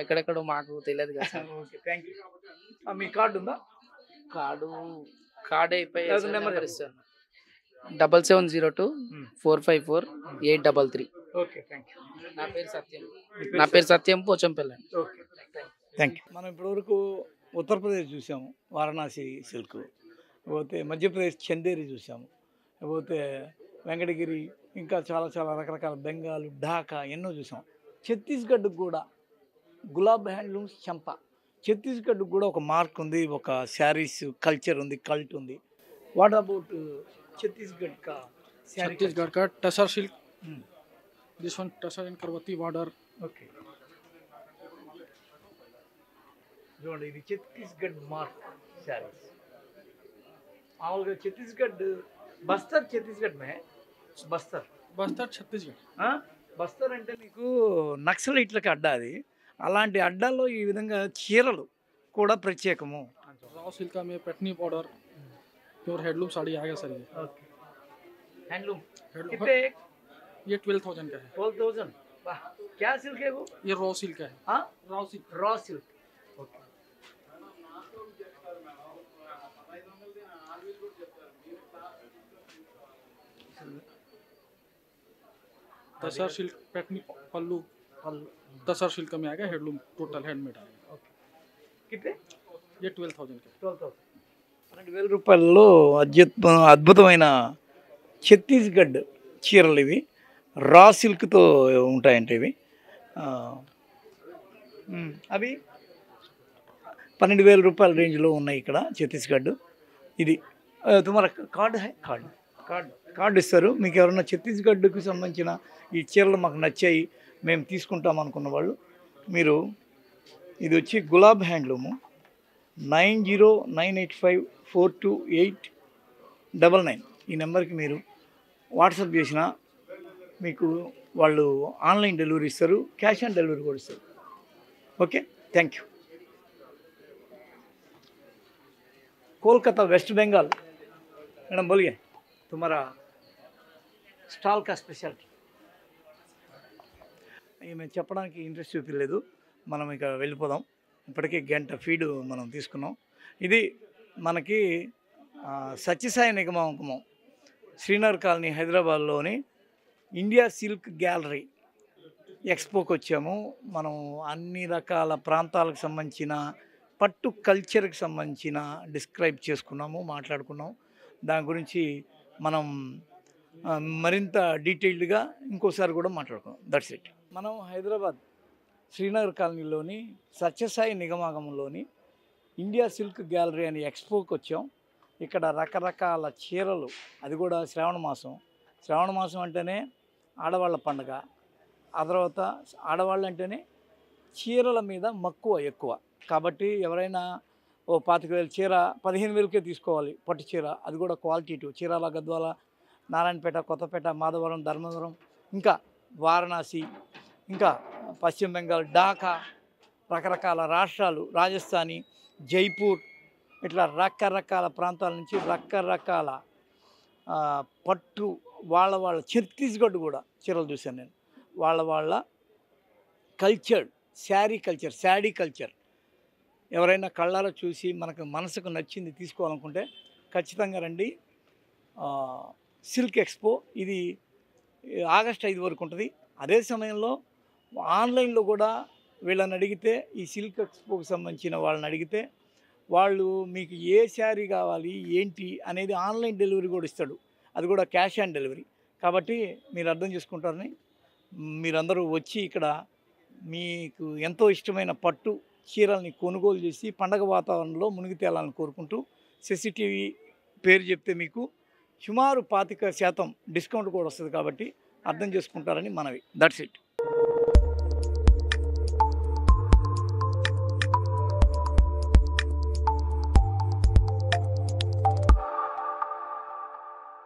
ఎక్కడెక్కడో మాకు తెలియదు కదా సార్. మీ కార్డు ఉందా? కార్డు అయిపోయి 7702-454-833. నా పేరు సత్యం, పోచంపల్లి. Thank you. మనం ఇప్పటివరకు ఉత్తరప్రదేశ్ చూసాము, వారణాసి సిల్క్, పోతే మధ్యప్రదేశ్ చందేరి చూసాము, పోతే వెంకటగిరి, ఇంకా చాలా చాలా రకరకాల బెంగాల్, ఢాకా ఎన్నో చూసాం. ఛత్తీస్గఢ్కి కూడా గులాబ్ హ్యాండ్లూమ్స్ చంపా, ఛత్తీస్గఢ్కి కూడా ఒక మార్క్ ఉంది, ఒక శారీస్ కల్చర్ ఉంది, కల్ట్ ఉంది. వాట్ అబౌట్ छत्तीसगढ़ का? छत्तीसगढ़ का tussar silk, this one tussar and karvati border. Okay, చూడండి ఇది ఛత్తీస్గఢ్ మార్క్ శారీస్. మామూలుగా ఛత్తీస్గఢ్ బస్తర్ ఛత్తీస్గఢ్ మే బస్తర్ बस्तर छत्तीसगढ़ బస్తర్ అంటే నీకు నక్సలైట్లకి అడ్డా అది. అలాంటి అడ్డాల్లో ఈ విధంగా చీరలు కూడా ప్రత్యేకము. राव सिल्का में पैटनी बॉर्डर प्योर हैंडलूम साड़ी आ गया सर ये ओके हैंडलूम हैंडलूम कितने ये 12,000 का है 12,000 वाह क्या सिल्क है वो ये रॉ सिल्क का है हाँ raw silk raw silk okay tussar silk Paithani pallu tussar silk में आ गया हैंडलूम टोटल हैंडमेड आ गया कितने ये 12,000 का 12,000 12,000 రూపాయల్లో అద్భుతమైన ఛత్తీస్గఢ్ చీరలు ఇవి. రా సిల్క్తో ఉంటాయంటే ఇవి. అవి 12,000 రూపాయల రేంజ్లో ఉన్నాయి ఇక్కడ ఛత్తీస్గఢ్. ఇది తుమారా కార్డు హై కార్డు కార్డు కార్డు ఇస్తారు. మీకు ఎవరైనా ఛత్తీస్గఢ్కి సంబంధించిన ఈ చీరలు మాకు నచ్చాయి మేము తీసుకుంటాం అనుకున్న వాళ్ళు మీరు ఇది వచ్చి గులాబ్ హ్యాండ్లూము 9098542899 ఈ నెంబర్కి మీరు వాట్సాప్ చేసినా మీకు వాళ్ళు ఆన్లైన్ డెలివరీ ఇస్తారు, క్యాష్ ఆన్ డెలివరీ కూడా ఇస్తారు. Okay thank you. Kolkata West Bengal madam बोलिए तुम्हारा స్టాల్ కా స్పెషాలిటీ. మేము చెప్పడానికి ఇంట్రెస్ట్ చూపించలేదు, మనం ఇక వెళ్ళిపోదాం. ఇప్పటికీ గంట ఫీడ్ మనం తీసుకున్నాం. ఇది మనకి సత్యసాయి నిగమం శ్రీనగర్ కాలనీ హైదరాబాద్లోని ఇండియా సిల్క్ గ్యాలరీ ఎక్స్పోకి వచ్చాము. మనం అన్ని రకాల ప్రాంతాలకు సంబంధించిన పట్టు కల్చర్కి సంబంధించిన డిస్క్రైబ్ చేసుకున్నాము, మాట్లాడుకున్నాం. దాని గురించి మనం మరింత డీటెయిల్డ్గా ఇంకోసారి కూడా మాట్లాడుకున్నాం. That's it. మనం హైదరాబాద్ శ్రీనగర్ కాలనీలోని సత్యసాయి నిగమాగంలోని ఇండియా సిల్క్ గ్యాలరీ అనే ఎక్స్పోకి వచ్చాం. ఇక్కడ రకరకాల చీరలు, అది కూడా శ్రావణ మాసం. శ్రావణ మాసం అంటేనే ఆడవాళ్ళ పండుగ. ఆ తర్వాత ఆడవాళ్ళు అంటేనే చీరల మీద మక్కువ ఎక్కువ. కాబట్టి ఎవరైనా ఓ 25,000 చీర 15,000కే తీసుకోవాలి పట్టు చీర, అది కూడా క్వాలిటీ. చీరాల, గద్వాల, నారాయణపేట, కొత్తపేట, మాధవరం, ధర్మవరం, ఇంకా వారణాసి, ఇంకా పశ్చిమ బెంగాల్, ఢాకా, రకరకాల రాష్ట్రాలు, రాజస్థానీ, జైపూర్, ఇట్లా రకరకాల ప్రాంతాల నుంచి రకరకాల పట్టు వాళ్ళ ఛత్తీస్గఢ్ కూడా చీరలు చూశాను నేను. వాళ్ళ కల్చర్, శారీ కల్చర్ ఎవరైనా కళ్ళారా చూసి మనకు మనసుకు నచ్చింది తీసుకోవాలనుకుంటే ఖచ్చితంగా రండి. సిల్క్ ఎక్స్పో ఇది ఆగస్టు 5 వరకు ఉంటుంది. అదే సమయంలో ఆన్లైన్లో కూడా వీళ్ళని అడిగితే, ఈ సిల్క్ ఎక్స్పోకి సంబంధించిన వాళ్ళని అడిగితే వాళ్ళు మీకు ఏ శారీ కావాలి ఏంటి అనేది ఆన్లైన్ డెలివరీ కూడా ఇస్తాడు, అది కూడా క్యాష్ ఆన్ డెలివరీ. కాబట్టి మీరు అర్థం చేసుకుంటారని మీరందరూ వచ్చి ఇక్కడ మీకు ఎంతో ఇష్టమైన పట్టు చీరల్ని కొనుగోలు చేసి పండగ వాతావరణంలో మునిగి తేలాలని కోరుకుంటూ, సెసిటీవీ పేరు చెప్తే మీకు సుమారు 25% డిస్కౌంట్ కూడా వస్తుంది. కాబట్టి అర్థం చేసుకుంటారని మనవి. That's it.